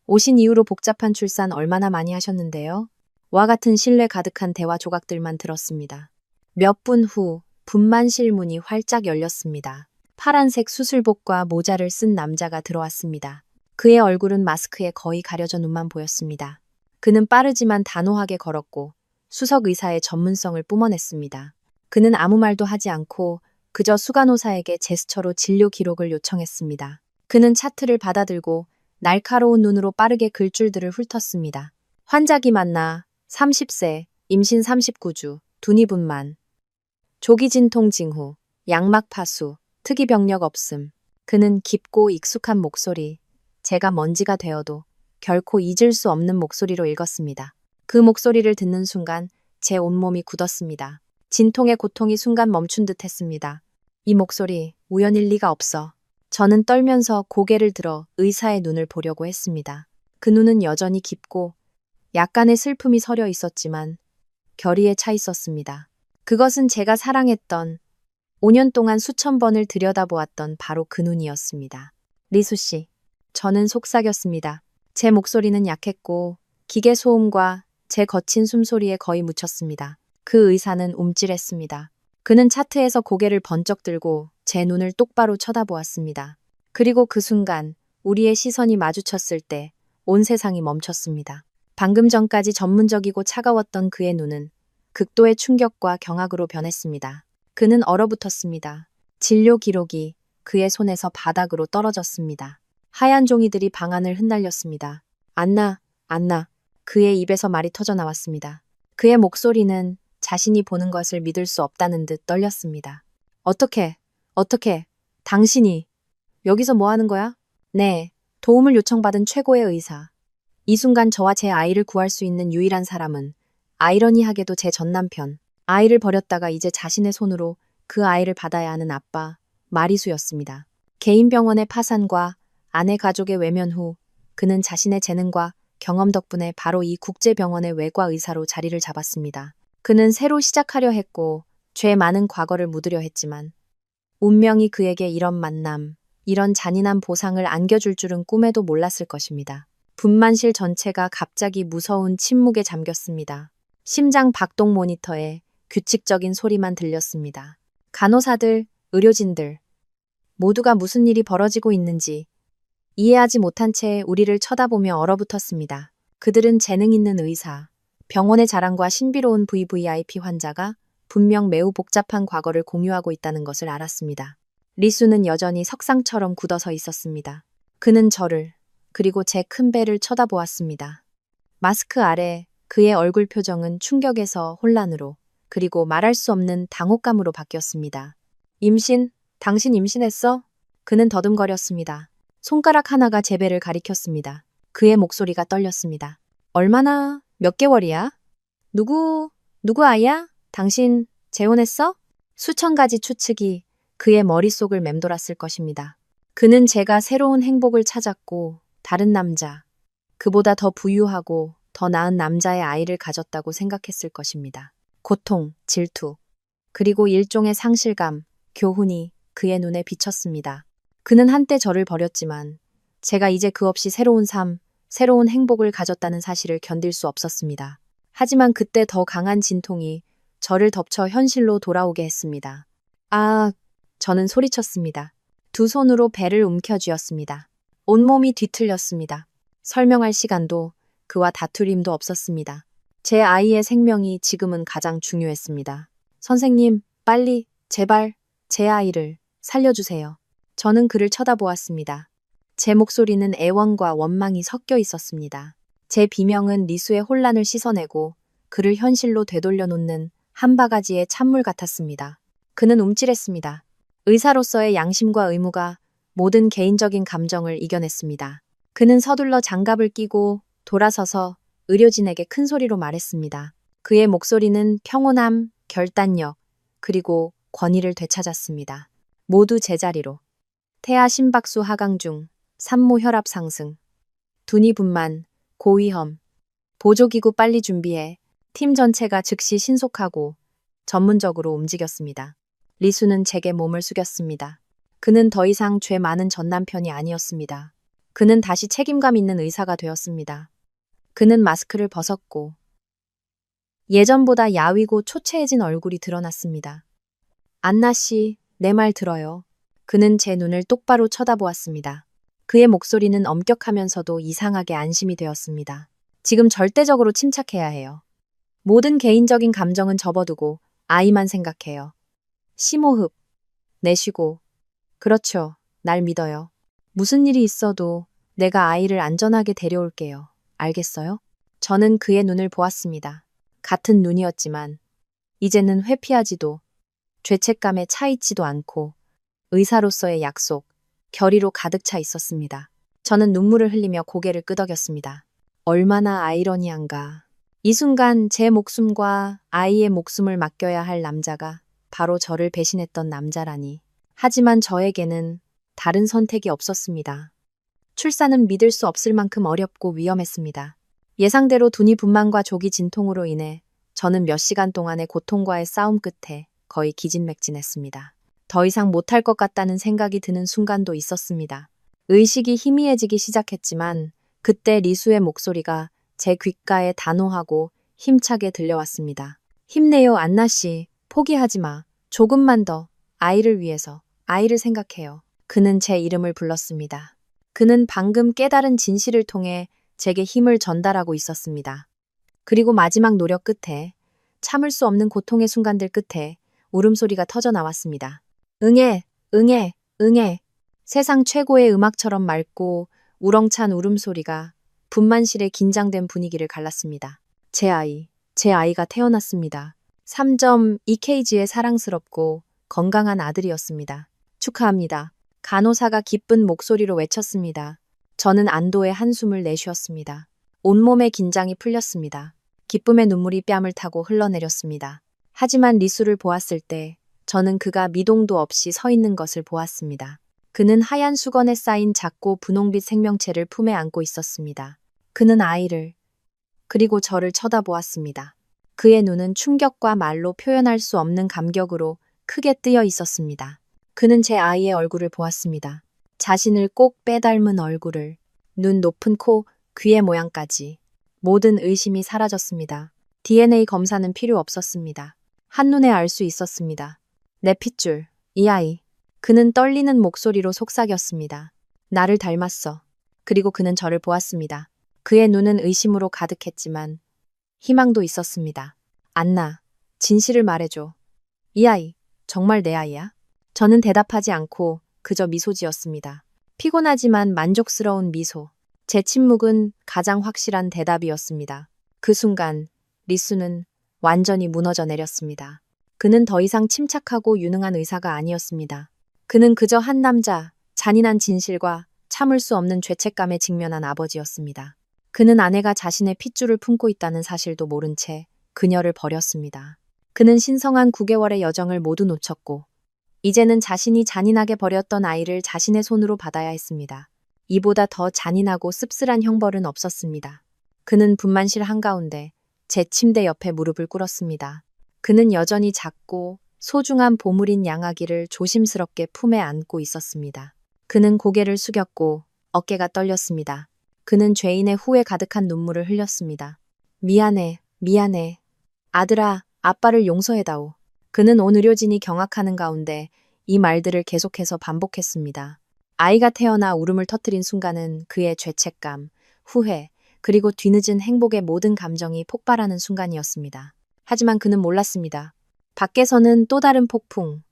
오신 이후로 복잡한 출산 얼마나 많이 하셨는데요? 와 같은 신뢰 가득한 대화 조각들만 들었습니다. 몇 분 후 분만실 문이 활짝 열렸습니다. 파란색 수술복과 모자를 쓴 남자가 들어왔습니다. 그의 얼굴은 마스크에 거의 가려져 눈만 보였습니다. 그는 빠르지만 단호하게 걸었고 수석 의사의 전문성을 뿜어냈습니다. 그는 아무 말도 하지 않고 그저 수간호사에게 제스처로 진료 기록을 요청했습니다. 그는 차트를 받아들고 날카로운 눈으로 빠르게 글줄들을 훑었습니다. 환자기 만나 30세, 임신 39주, 두니분만, 조기 진통 징후, 양막 파수, 특이 병력 없음. 그는 깊고 익숙한 목소리, 제가 먼지가 되어도 결코 잊을 수 없는 목소리로 읽었습니다. 그 목소리를 듣는 순간 제 온몸이 굳었습니다. 진통의 고통이 순간 멈춘 듯 했습니다. 이 목소리, 우연일 리가 없어. 저는 떨면서 고개를 들어 의사의 눈을 보려고 했습니다. 그 눈은 여전히 깊고 약간의 슬픔이 서려 있었지만 결의에 차 있었습니다. 그것은 제가 사랑했던 5년 동안 수천 번을 들여다보았던 바로 그 눈이었습니다. 리수 씨, 저는 속삭였습니다. 제 목소리는 약했고 기계 소음과 제 거친 숨소리에 거의 묻혔습니다. 그 의사는 움찔했습니다. 그는 차트에서 고개를 번쩍 들고 제 눈을 똑바로 쳐다보았습니다. 그리고 그 순간 우리의 시선이 마주쳤을 때 온 세상이 멈췄습니다. 방금 전까지 전문적이고 차가웠던 그의 눈은 극도의 충격과 경악으로 변했습니다. 그는 얼어붙었습니다. 진료 기록이 그의 손에서 바닥으로 떨어졌습니다. 하얀 종이들이 방 안을 흩날렸습니다. 안나, 안나. 그의 입에서 말이 터져 나왔습니다. 그의 목소리는 자신이 보는 것을 믿을 수 없다는 듯 떨렸습니다. 어떻게, 당신이 여기서 뭐 하는 거야? 네, 도움을 요청받은 최고의 의사. 이 순간 저와 제 아이를 구할 수 있는 유일한 사람은 아이러니하게도 제 전남편, 아이를 버렸다가 이제 자신의 손으로 그 아이를 받아야 하는 아빠, 마리수였습니다. 개인 병원의 파산과 아내 가족의 외면 후 그는 자신의 재능과 경험 덕분에 바로 이 국제병원의 외과 의사로 자리를 잡았습니다. 그는 새로 시작하려 했고 죄 많은 과거를 묻으려 했지만 운명이 그에게 이런 만남, 이런 잔인한 보상을 안겨줄 줄은 꿈에도 몰랐을 것입니다. 분만실 전체가 갑자기 무서운 침묵에 잠겼습니다. 심장 박동 모니터에 규칙적인 소리만 들렸습니다. 간호사들, 의료진들, 모두가 무슨 일이 벌어지고 있는지 이해하지 못한 채 우리를 쳐다보며 얼어붙었습니다. 그들은 재능 있는 의사, 병원의 자랑과 신비로운 VVIP 환자가 분명 매우 복잡한 과거를 공유하고 있다는 것을 알았습니다. 리수는 여전히 석상처럼 굳어서 있었습니다. 그는 저를, 그리고 제 큰 배를 쳐다보았습니다. 마스크 아래 그의 얼굴 표정은 충격에서 혼란으로, 그리고 말할 수 없는 당혹감으로 바뀌었습니다. 임신? 당신 임신했어? 그는 더듬거렸습니다. 손가락 하나가 제 배를 가리켰습니다. 그의 목소리가 떨렸습니다. 얼마나, 몇 개월이야? 누구 아이야? 당신 재혼했어? 수천 가지 추측이 그의 머릿속을 맴돌았을 것입니다. 그는 제가 새로운 행복을 찾았고 다른 남자, 그보다 더 부유하고 더 나은 남자의 아이를 가졌다고 생각했을 것입니다. 고통, 질투, 그리고 일종의 상실감, 교훈이 그의 눈에 비쳤습니다. 그는 한때 저를 버렸지만 제가 이제 그 없이 새로운 삶, 새로운 행복을 가졌다는 사실을 견딜 수 없었습니다. 하지만 그때 더 강한 진통이 저를 덮쳐 현실로 돌아오게 했습니다. 아, 저는 소리쳤습니다. 두 손으로 배를 움켜쥐었습니다. 온몸이 뒤틀렸습니다. 설명할 시간도 그와 다툴 힘도 없었습니다. 제 아이의 생명이 지금은 가장 중요했습니다. 선생님, 빨리, 제발, 제 아이를 살려주세요. 저는 그를 쳐다보았습니다. 제 목소리는 애원과 원망이 섞여 있었습니다. 제 비명은 리수의 혼란을 씻어내고 그를 현실로 되돌려 놓는 한 바가지의 찬물 같았습니다. 그는 움찔했습니다. 의사로서의 양심과 의무가 모든 개인적인 감정을 이겨냈습니다. 그는 서둘러 장갑을 끼고 돌아서서 의료진에게 큰 소리로 말했습니다. 그의 목소리는 평온함, 결단력, 그리고 권위를 되찾았습니다. 모두 제자리로. 태아 심박수 하강 중, 산모 혈압 상승, 두니 분만, 고위험, 보조기구 빨리 준비해. 팀 전체가 즉시 신속하고 전문적으로 움직였습니다. 리수는 제게 몸을 숙였습니다. 그는 더 이상 죄 많은 전남편이 아니었습니다. 그는 다시 책임감 있는 의사가 되었습니다. 그는 마스크를 벗었고 예전보다 야위고 초췌해진 얼굴이 드러났습니다. 안나 씨, 내 말 들어요. 그는 제 눈을 똑바로 쳐다보았습니다. 그의 목소리는 엄격하면서도 이상하게 안심이 되었습니다. 지금 절대적으로 침착해야 해요. 모든 개인적인 감정은 접어두고 아이만 생각해요. 심호흡, 내쉬고. 그렇죠. 날 믿어요. 무슨 일이 있어도 내가 아이를 안전하게 데려올게요. 알겠어요? 저는 그의 눈을 보았습니다. 같은 눈이었지만 이제는 회피하지도 죄책감에 차 있지도 않고 의사로서의 약속, 결의로 가득 차 있었습니다. 저는 눈물을 흘리며 고개를 끄덕였습니다. 얼마나 아이러니한가. 이 순간 제 목숨과 아이의 목숨을 맡겨야 할 남자가 바로 저를 배신했던 남자라니. 하지만 저에게는 다른 선택이 없었습니다. 출산은 믿을 수 없을 만큼 어렵고 위험했습니다. 예상대로 두니 분만과 조기 진통으로 인해 저는 몇 시간 동안의 고통과의 싸움 끝에 거의 기진맥진했습니다. 더 이상 못할 것 같다는 생각이 드는 순간도 있었습니다. 의식이 희미해지기 시작했지만 그때 리수의 목소리가 제 귓가에 단호하고 힘차게 들려왔습니다. 힘내요, 안나 씨. 포기하지 마. 조금만 더. 아이를 위해서. 아이를 생각해요. 그는 제 이름을 불렀습니다. 그는 방금 깨달은 진실을 통해 제게 힘을 전달하고 있었습니다. 그리고 마지막 노력 끝에, 참을 수 없는 고통의 순간들 끝에 울음소리가 터져 나왔습니다. 응애, 응애, 응애. 세상 최고의 음악처럼 맑고 우렁찬 울음소리가 분만실의 긴장된 분위기를 갈랐습니다. 제 아이가 태어났습니다. 3.2kg의 사랑스럽고 건강한 아들이었습니다. 축하합니다. 간호사가 기쁜 목소리로 외쳤습니다. 저는 안도의 한숨을 내쉬었습니다. 온몸의 긴장이 풀렸습니다. 기쁨의 눈물이 뺨을 타고 흘러내렸습니다. 하지만 리수를 보았을 때 저는 그가 미동도 없이 서 있는 것을 보았습니다. 그는 하얀 수건에 쌓인 작고 분홍빛 생명체를 품에 안고 있었습니다. 그는 아이를, 그리고 저를 쳐다보았습니다. 그의 눈은 충격과 말로 표현할 수 없는 감격으로 크게 뜨여 있었습니다. 그는 제 아이의 얼굴을 보았습니다. 자신을 꼭 빼닮은 얼굴을, 눈, 높은 코, 귀의 모양까지. 모든 의심이 사라졌습니다. DNA 검사는 필요 없었습니다. 한눈에 알 수 있었습니다. 내 핏줄, 이 아이. 그는 떨리는 목소리로 속삭였습니다. 나를 닮았어. 그리고 그는 저를 보았습니다. 그의 눈은 의심으로 가득했지만 희망도 있었습니다. 안나, 진실을 말해줘. 이 아이, 정말 내 아이야? 저는 대답하지 않고 그저 미소 지었습니다. 피곤하지만 만족스러운 미소. 제 침묵은 가장 확실한 대답이었습니다. 그 순간 리수는 완전히 무너져 내렸습니다. 그는 더 이상 침착하고 유능한 의사가 아니었습니다. 그는 그저 한 남자, 잔인한 진실과 참을 수 없는 죄책감에 직면한 아버지였습니다. 그는 아내가 자신의 핏줄을 품고 있다는 사실도 모른 채 그녀를 버렸습니다. 그는 신성한 9개월의 여정을 모두 놓쳤고 이제는 자신이 잔인하게 버렸던 아이를 자신의 손으로 받아야 했습니다. 이보다 더 잔인하고 씁쓸한 형벌은 없었습니다. 그는 분만실 한가운데 제 침대 옆에 무릎을 꿇었습니다. 그는 여전히 작고 소중한 보물인 양아기를 조심스럽게 품에 안고 있었습니다. 그는 고개를 숙였고 어깨가 떨렸습니다. 그는 죄인의 후에 가득한 눈물을 흘렸습니다. 미안해, 미안해. 아들아, 아빠를 용서해다오. 그는 온 의료진이 경악하는 가운데 이 말들을 계속해서 반복했습니다. 아이가 태어나 울음을 터뜨린 순간은 그의 죄책감, 후회, 그리고 뒤늦은 행복의 모든 감정이 폭발하는 순간이었습니다. 하지만 그는 몰랐습니다. 밖에서는 또 다른 폭풍,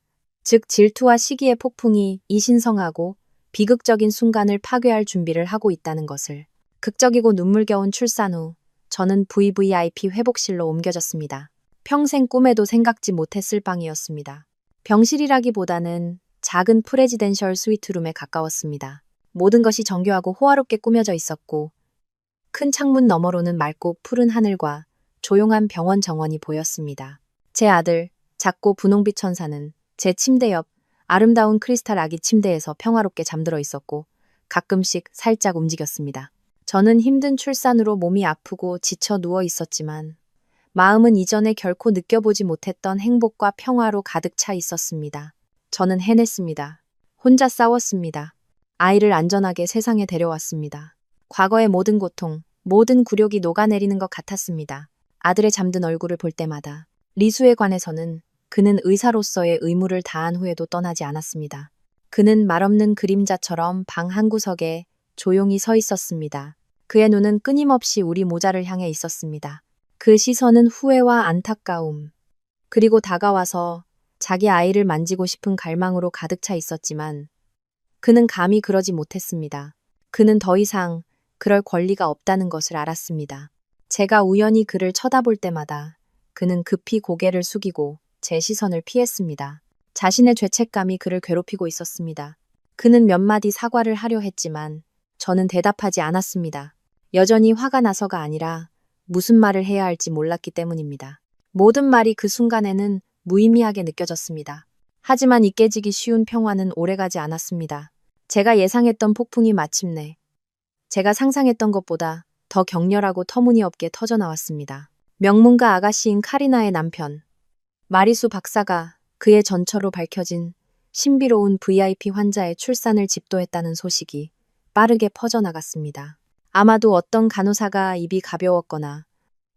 즉 질투와 시기의 폭풍이 이 신성하고 비극적인 순간을 파괴할 준비를 하고 있다는 것을. 극적이고 눈물겨운 출산 후 저는 VVIP 회복실로 옮겨졌습니다. 평생 꿈에도 생각지 못했을 방이었습니다. 병실이라기보다는 작은 프레지덴셜 스위트룸에 가까웠습니다. 모든 것이 정교하고 호화롭게 꾸며져 있었고 큰 창문 너머로는 맑고 푸른 하늘과 조용한 병원 정원이 보였습니다. 제 아들, 작고 분홍빛 천사는 제 침대 옆 아름다운 크리스탈 아기 침대에서 평화롭게 잠들어 있었고 가끔씩 살짝 움직였습니다. 저는 힘든 출산으로 몸이 아프고 지쳐 누워 있었지만 마음은 이전에 결코 느껴보지 못했던 행복과 평화로 가득 차 있었습니다. 저는 해냈습니다. 혼자 싸웠습니다. 아이를 안전하게 세상에 데려왔습니다. 과거의 모든 고통, 모든 굴욕이 녹아내리는 것 같았습니다. 아들의 잠든 얼굴을 볼 때마다 리수에 관해서는 그는 의사로서의 의무를 다한 후에도 떠나지 않았습니다. 그는 말없는 그림자처럼 방 한구석에 조용히 서 있었습니다. 그의 눈은 끊임없이 우리 모자를 향해 있었습니다. 그 시선은 후회와 안타까움, 그리고 다가와서 자기 아이를 만지고 싶은 갈망으로 가득 차 있었지만 그는 감히 그러지 못했습니다. 그는 더 이상 그럴 권리가 없다는 것을 알았습니다. 제가 우연히 그를 쳐다볼 때마다 그는 급히 고개를 숙이고 제 시선을 피했습니다. 자신의 죄책감이 그를 괴롭히고 있었습니다. 그는 몇 마디 사과를 하려 했지만 저는 대답하지 않았습니다. 여전히 화가 나서가 아니라 무슨 말을 해야 할지 몰랐기 때문입니다. 모든 말이 그 순간에는 무의미하게 느껴졌습니다. 하지만 이 깨지기 쉬운 평화는 오래가지 않았습니다. 제가 예상했던 폭풍이 마침내 제가 상상했던 것보다 더 격렬하고 터무니없게 터져나왔습니다. 명문가 아가씨인 카리나의 남편, 마리수 박사가 그의 전처로 밝혀진 신비로운 VIP 환자의 출산을 집도했다는 소식이 빠르게 퍼져나갔습니다. 아마도 어떤 간호사가 입이 가벼웠거나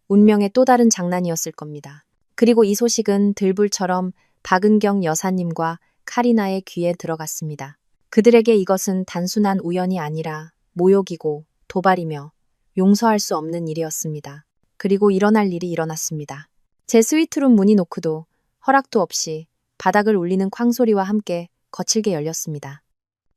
운명의 또 다른 장난이었을 겁니다. 그리고 이 소식은 들불처럼 박은경 여사님과 카리나의 귀에 들어갔습니다. 그들에게 이것은 단순한 우연이 아니라 모욕이고 도발이며 용서할 수 없는 일이었습니다. 그리고 일어날 일이 일어났습니다. 제 스위트룸 문이 노크도 허락도 없이 바닥을 울리는 쾅소리와 함께 거칠게 열렸습니다.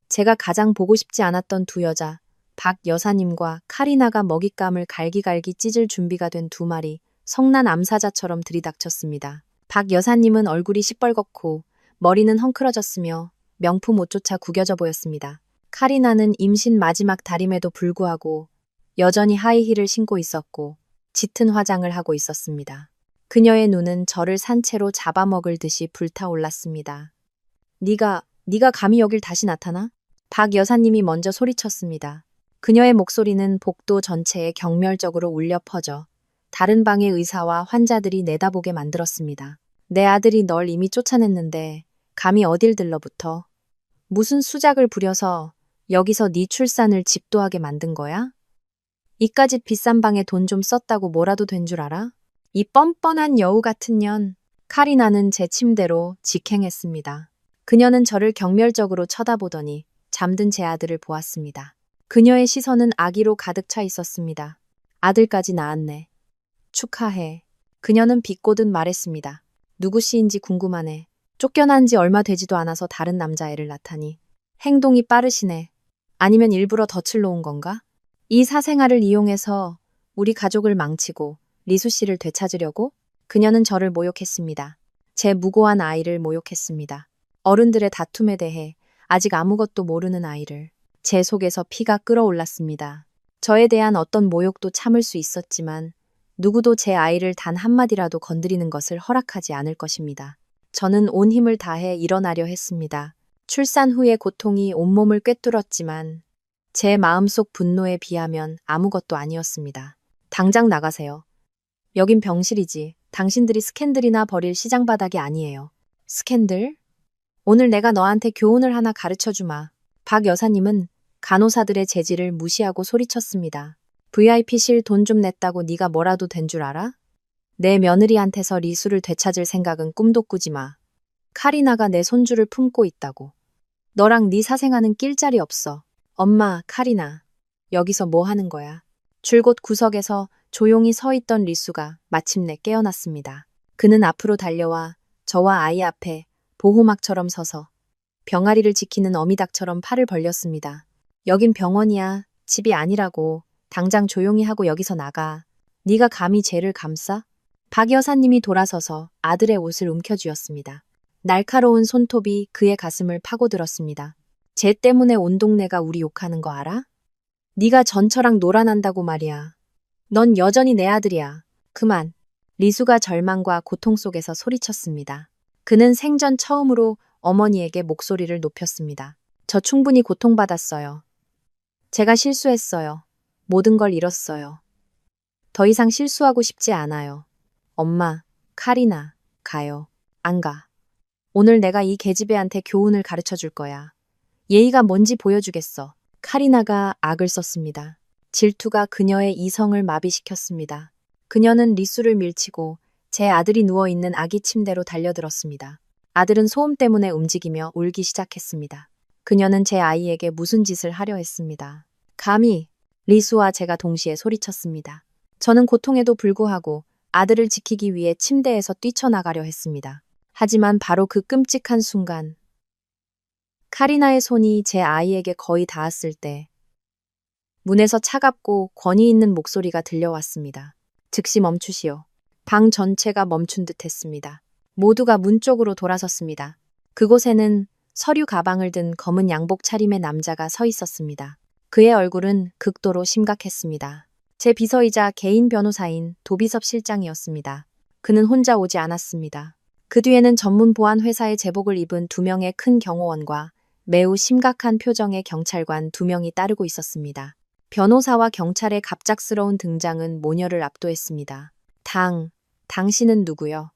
제가 가장 보고 싶지 않았던 두 여자, 박 여사님과 카리나가 먹잇감을 갈기갈기 찢을 준비가 된 두 마리 성난 암사자처럼 들이닥쳤습니다. 박 여사님은 얼굴이 시뻘겋고 머리는 헝클어졌으며 명품 옷조차 구겨져 보였습니다. 카리나는 임신 마지막 달임에도 불구하고 여전히 하이힐을 신고 있었고 짙은 화장을 하고 있었습니다. 그녀의 눈은 저를 산채로 잡아먹을 듯이 불타올랐습니다. 네가 감히 여길 다시 나타나? 박 여사님이 먼저 소리쳤습니다. 그녀의 목소리는 복도 전체에 경멸적으로 울려 퍼져 다른 방의 의사와 환자들이 내다보게 만들었습니다. 내 아들이 널 이미 쫓아냈는데 감히 어딜 들러붙어? 무슨 수작을 부려서 여기서 네 출산을 집도하게 만든 거야? 이까짓 비싼 방에 돈 좀 썼다고 뭐라도 된 줄 알아? 이 뻔뻔한 여우 같은 년. 카리나는 제 침대로 직행했습니다. 그녀는 저를 경멸적으로 쳐다보더니 잠든 제 아들을 보았습니다. 그녀의 시선은 악의로 가득 차 있었습니다. 아들까지 낳았네. 축하해. 그녀는 비꼬듯 말했습니다. 누구씨인지 궁금하네. 쫓겨난 지 얼마 되지도 않아서 다른 남자애를 낳다니. 행동이 빠르시네. 아니면 일부러 덫을 놓은 건가? 이 사생아를 이용해서 우리 가족을 망치고 리수 씨를 되찾으려고? 그녀는 저를 모욕했습니다. 제 무고한 아이를 모욕했습니다. 어른들의 다툼에 대해 아직 아무것도 모르는 아이를. 제 속에서 피가 끓어올랐습니다. 저에 대한 어떤 모욕도 참을 수 있었지만 누구도 제 아이를 단 한마디라도 건드리는 것을 허락하지 않을 것입니다. 저는 온 힘을 다해 일어나려 했습니다. 출산 후의 고통이 온몸을 꿰뚫었지만 제 마음속 분노에 비하면 아무것도 아니었습니다. 당장 나가세요. 여긴 병실이지. 당신들이 스캔들이나 벌일 시장 바닥이 아니에요. 스캔들? 오늘 내가 너한테 교훈을 하나 가르쳐주마. 박 여사님은 간호사들의 제지를 무시하고 소리쳤습니다. VIP실 돈 좀 냈다고 네가 뭐라도 된 줄 알아? 내 며느리한테서 리수를 되찾을 생각은 꿈도 꾸지 마. 카리나가 내 손주를 품고 있다고. 너랑 네 사생아는 낄 자리 없어. 엄마, 카리나. 여기서 뭐 하는 거야? 줄곧 구석에서 조용히 서 있던 리수가 마침내 깨어났습니다. 그는 앞으로 달려와 저와 아이 앞에 보호막처럼 서서 병아리를 지키는 어미닭처럼 팔을 벌렸습니다. 여긴 병원이야. 집이 아니라고. 당장 조용히 하고 여기서 나가. 네가 감히 죄를 감싸? 박 여사님이 돌아서서 아들의 옷을 움켜쥐었습니다. 날카로운 손톱이 그의 가슴을 파고들었습니다. 쟤 때문에 온 동네가 우리 욕하는 거 알아? 네가 전처랑 놀아난다고 말이야. 넌 여전히 내 아들이야. 그만. 리수가 절망과 고통 속에서 소리쳤습니다. 그는 생전 처음으로 어머니에게 목소리를 높였습니다. 저 충분히 고통받았어요. 제가 실수했어요. 모든 걸 잃었어요. 더 이상 실수하고 싶지 않아요. 엄마, 카리나, 가요. 안 가. 오늘 내가 이 계집애한테 교훈을 가르쳐 줄 거야. 예의가 뭔지 보여주겠어. 카리나가 악을 썼습니다. 질투가 그녀의 이성을 마비시켰습니다. 그녀는 리수를 밀치고 제 아들이 누워있는 아기 침대로 달려들었습니다. 아들은 소음 때문에 움직이며 울기 시작했습니다. 그녀는 제 아이에게 무슨 짓을 하려 했습니다. 감히! 리수와 제가 동시에 소리쳤습니다. 저는 고통에도 불구하고 아들을 지키기 위해 침대에서 뛰쳐나가려 했습니다. 하지만 바로 그 끔찍한 순간, 카리나의 손이 제 아이에게 거의 닿았을 때 문에서 차갑고 권위 있는 목소리가 들려왔습니다. 즉시 멈추시오. 방 전체가 멈춘 듯 했습니다. 모두가 문 쪽으로 돌아섰습니다. 그곳에는 서류 가방을 든 검은 양복 차림의 남자가 서 있었습니다. 그의 얼굴은 극도로 심각했습니다. 제 비서이자 개인 변호사인 도비섭 실장이었습니다. 그는 혼자 오지 않았습니다. 그 뒤에는 전문 보안 회사의 제복을 입은 2명의 큰 경호원과 매우 심각한 표정의 경찰관 2명이 따르고 있었습니다. 변호사와 경찰의 갑작스러운 등장은 모녀를 압도했습니다. 당신은 누구요?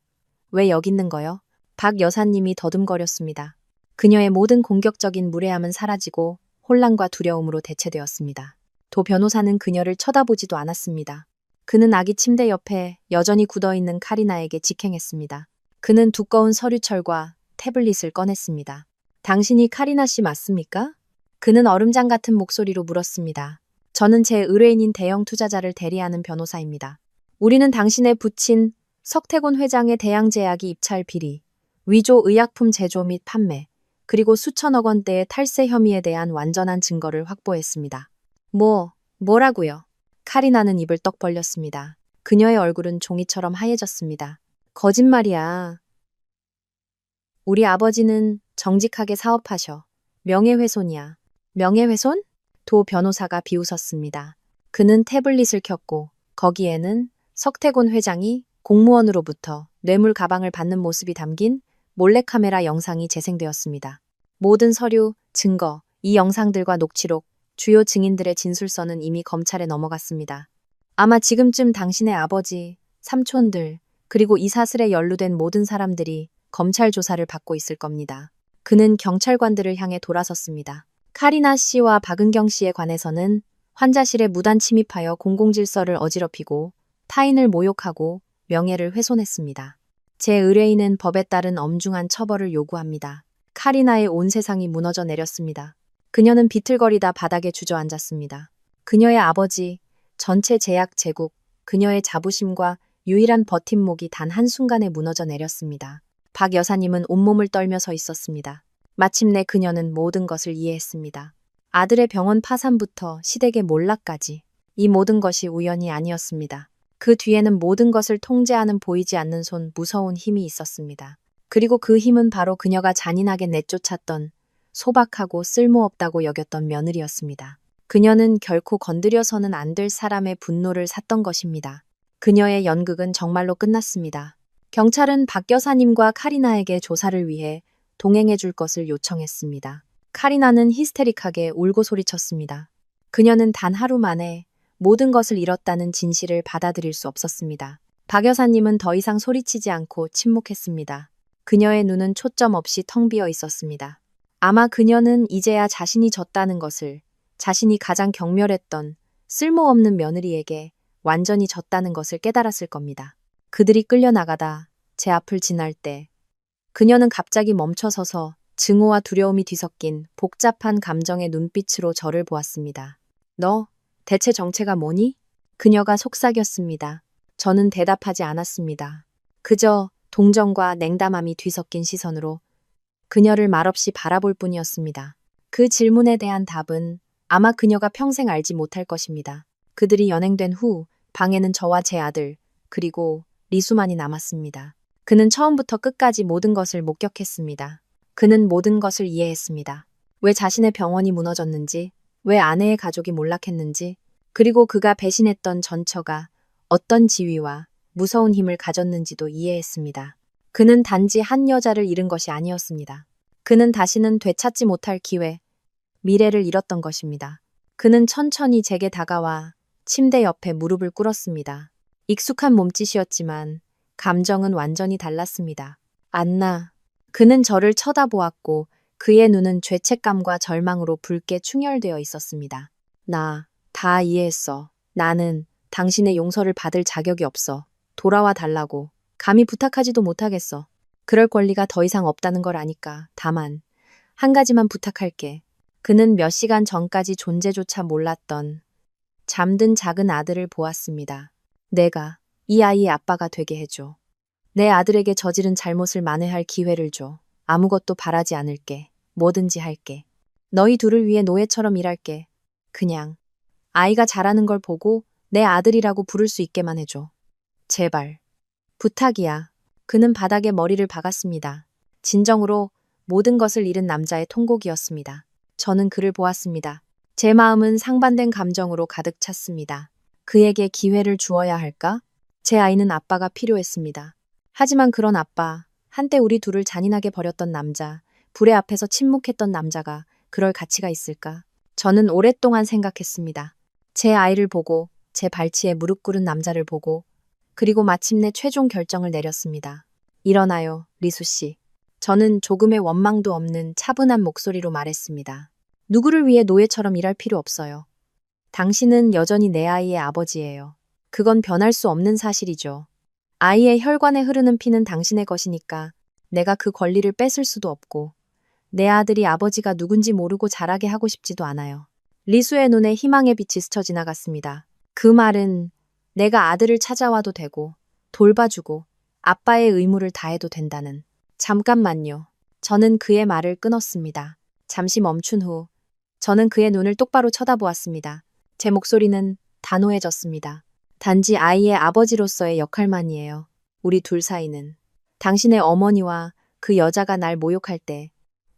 왜 여기 있는 거요? 박 여사님이 더듬거렸습니다. 그녀의 모든 공격적인 무례함은 사라지고 혼란과 두려움으로 대체되었습니다. 도 변호사는 그녀를 쳐다보지도 않았습니다. 그는 아기 침대 옆에 여전히 굳어있는 카리나에게 직행했습니다. 그는 두꺼운 서류철과 태블릿을 꺼냈습니다. 당신이 카리나 씨 맞습니까? 그는 얼음장 같은 목소리로 물었습니다. 저는 제 의뢰인인 대형 투자자를 대리하는 변호사입니다. 우리는 당신의 부친 석태곤 회장의 대양제약이 입찰 비리, 위조 의약품 제조 및 판매, 그리고 수천억 원대의 탈세 혐의에 대한 완전한 증거를 확보했습니다. 뭐라고요? 카리나는 입을 떡 벌렸습니다. 그녀의 얼굴은 종이처럼 하얘졌습니다. 거짓말이야. 우리 아버지는 정직하게 사업하셔. 명예훼손이야. 명예훼손? 도 변호사가 비웃었습니다. 그는 태블릿을 켰고 거기에는 석태곤 회장이 공무원으로부터 뇌물 가방을 받는 모습이 담긴 몰래카메라 영상이 재생되었습니다. 모든 서류, 증거, 이 영상들과 녹취록, 주요 증인들의 진술서는 이미 검찰에 넘어갔습니다. 아마 지금쯤 당신의 아버지, 삼촌들, 그리고 이 사슬에 연루된 모든 사람들이 검찰 조사를 받고 있을 겁니다. 그는 경찰관들을 향해 돌아섰습니다. 카리나 씨와 박은경 씨에 관해서는 환자실에 무단 침입하여 공공질서를 어지럽히고 타인을 모욕하고 명예를 훼손했습니다. 제 의뢰인은 법에 따른 엄중한 처벌을 요구합니다. 카리나의 온 세상이 무너져 내렸습니다. 그녀는 비틀거리다 바닥에 주저앉았습니다. 그녀의 아버지, 전체 제약 제국, 그녀의 자부심과 유일한 버팀목이 단 한순간에 무너져 내렸습니다. 박 여사님은 온몸을 떨며 서 있었습니다. 마침내 그녀는 모든 것을 이해했습니다. 아들의 병원 파산부터 시댁의 몰락까지 이 모든 것이 우연이 아니었습니다. 그 뒤에는 모든 것을 통제하는 보이지 않는 손, 무서운 힘이 있었습니다. 그리고 그 힘은 바로 그녀가 잔인하게 내쫓았던 소박하고 쓸모없다고 여겼던 며느리였습니다. 그녀는 결코 건드려서는 안 될 사람의 분노를 샀던 것입니다. 그녀의 연극은 정말로 끝났습니다. 경찰은 박 여사님과 카리나에게 조사를 위해 동행해 줄 것을 요청했습니다. 카리나는 히스테릭하게 울고 소리쳤습니다. 그녀는 단 하루 만에 모든 것을 잃었다는 진실을 받아들일 수 없었습니다. 박 여사님은 더 이상 소리치지 않고 침묵했습니다. 그녀의 눈은 초점 없이 텅 비어 있었습니다. 아마 그녀는 이제야 자신이 졌다는 것을, 자신이 가장 경멸했던 쓸모없는 며느리에게 완전히 졌다는 것을 깨달았을 겁니다. 그들이 끌려나가다 제 앞을 지날 때 그녀는 갑자기 멈춰서서 증오와 두려움이 뒤섞인 복잡한 감정의 눈빛으로 저를 보았습니다. 너 대체 정체가 뭐니? 그녀가 속삭였습니다. 저는 대답하지 않았습니다. 그저 동정과 냉담함이 뒤섞인 시선으로 그녀를 말없이 바라볼 뿐이었습니다. 그 질문에 대한 답은 아마 그녀가 평생 알지 못할 것입니다. 그들이 연행된 후 방에는 저와 제 아들, 그리고 리수만이 남았습니다. 그는 처음부터 끝까지 모든 것을 목격했습니다. 그는 모든 것을 이해했습니다. 왜 자신의 병원이 무너졌는지, 왜 아내의 가족이 몰락했는지, 그리고 그가 배신했던 전처가 어떤 지위와 무서운 힘을 가졌는지도 이해했습니다. 그는 단지 한 여자를 잃은 것이 아니었습니다. 그는 다시는 되찾지 못할 기회, 미래를 잃었던 것입니다. 그는 천천히 제게 다가와 침대 옆에 무릎을 꿇었습니다. 익숙한 몸짓이었지만 감정은 완전히 달랐습니다. 안나. 그는 저를 쳐다보았고 그의 눈은 죄책감과 절망으로 붉게 충혈되어 있었습니다. 나 다 이해했어. 나는 당신의 용서를 받을 자격이 없어. 돌아와 달라고. 감히 부탁하지도 못하겠어. 그럴 권리가 더 이상 없다는 걸 아니까. 다만 한 가지만 부탁할게. 그는 몇 시간 전까지 존재조차 몰랐던 잠든 작은 아들을 보았습니다. 내가 이 아이의 아빠가 되게 해줘. 내 아들에게 저지른 잘못을 만회할 기회를 줘. 아무것도 바라지 않을게. 뭐든지 할게. 너희 둘을 위해 노예처럼 일할게. 그냥 아이가 자라는 걸 보고 내 아들이라고 부를 수 있게만 해줘. 제발. 부탁이야. 그는 바닥에 머리를 박았습니다. 진정으로 모든 것을 잃은 남자의 통곡이었습니다. 저는 그를 보았습니다. 제 마음은 상반된 감정으로 가득 찼습니다. 그에게 기회를 주어야 할까? 제 아이는 아빠가 필요했습니다. 하지만 그런 아빠, 한때 우리 둘을 잔인하게 버렸던 남자, 불의 앞에서 침묵했던 남자가 그럴 가치가 있을까? 저는 오랫동안 생각했습니다. 제 아이를 보고, 제 발치에 무릎 꿇은 남자를 보고, 그리고 마침내 최종 결정을 내렸습니다. 일어나요, 리수 씨. 저는 조금의 원망도 없는 차분한 목소리로 말했습니다. 누구를 위해 노예처럼 일할 필요 없어요. 당신은 여전히 내 아이의 아버지예요. 그건 변할 수 없는 사실이죠. 아이의 혈관에 흐르는 피는 당신의 것이니까 내가 그 권리를 뺏을 수도 없고 내 아들이 아버지가 누군지 모르고 자라게 하고 싶지도 않아요. 리수의 눈에 희망의 빛이 스쳐 지나갔습니다. 그 말은 내가 아들을 찾아와도 되고 돌봐주고 아빠의 의무를 다해도 된다는. 잠깐만요. 저는 그의 말을 끊었습니다. 잠시 멈춘 후 저는 그의 눈을 똑바로 쳐다보았습니다. 제 목소리는 단호해졌습니다. 단지 아이의 아버지로서의 역할만이에요. 우리 둘 사이는. 당신의 어머니와 그 여자가 날 모욕할 때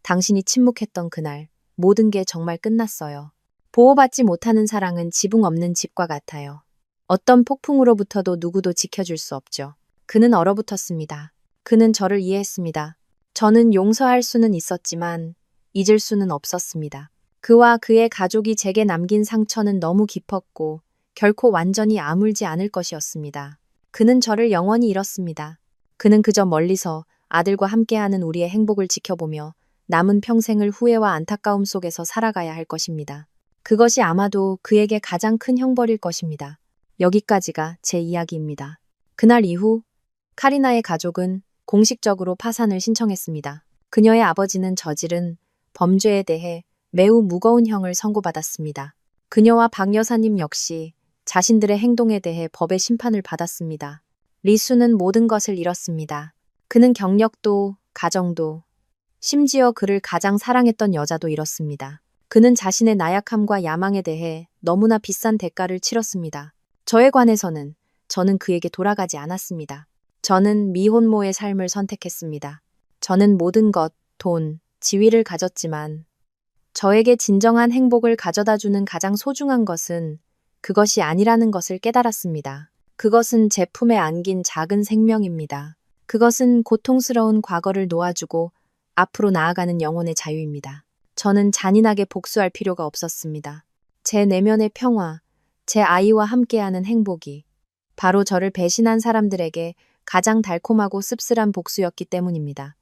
당신이 침묵했던 그날 모든 게 정말 끝났어요. 보호받지 못하는 사랑은 지붕 없는 집과 같아요. 어떤 폭풍으로부터도 누구도 지켜줄 수 없죠. 그는 얼어붙었습니다. 그는 저를 이해했습니다. 저는 용서할 수는 있었지만 잊을 수는 없었습니다. 그와 그의 가족이 제게 남긴 상처는 너무 깊었고 결코 완전히 아물지 않을 것이었습니다. 그는 저를 영원히 잃었습니다. 그는 그저 멀리서 아들과 함께하는 우리의 행복을 지켜보며 남은 평생을 후회와 안타까움 속에서 살아가야 할 것입니다. 그것이 아마도 그에게 가장 큰 형벌일 것입니다. 여기까지가 제 이야기입니다. 그날 이후 카리나의 가족은 공식적으로 파산을 신청했습니다. 그녀의 아버지는 저지른 범죄에 대해 매우 무거운 형을 선고받았습니다. 그녀와 박 여사님 역시 자신들의 행동에 대해 법의 심판을 받았습니다. 리수는 모든 것을 잃었습니다. 그는 경력도, 가정도, 심지어 그를 가장 사랑했던 여자도 잃었습니다. 그는 자신의 나약함과 야망에 대해 너무나 비싼 대가를 치렀습니다. 저에 관해서는 저는 그에게 돌아가지 않았습니다. 저는 미혼모의 삶을 선택했습니다. 저는 모든 것, 돈, 지위를 가졌지만 저에게 진정한 행복을 가져다주는 가장 소중한 것은 그것이 아니라는 것을 깨달았습니다. 그것은 제 품에 안긴 작은 생명입니다. 그것은 고통스러운 과거를 놓아주고 앞으로 나아가는 영혼의 자유입니다. 저는 잔인하게 복수할 필요가 없었습니다. 제 내면의 평화, 제 아이와 함께하는 행복이 바로 저를 배신한 사람들에게 가장 달콤하고 씁쓸한 복수였기 때문입니다.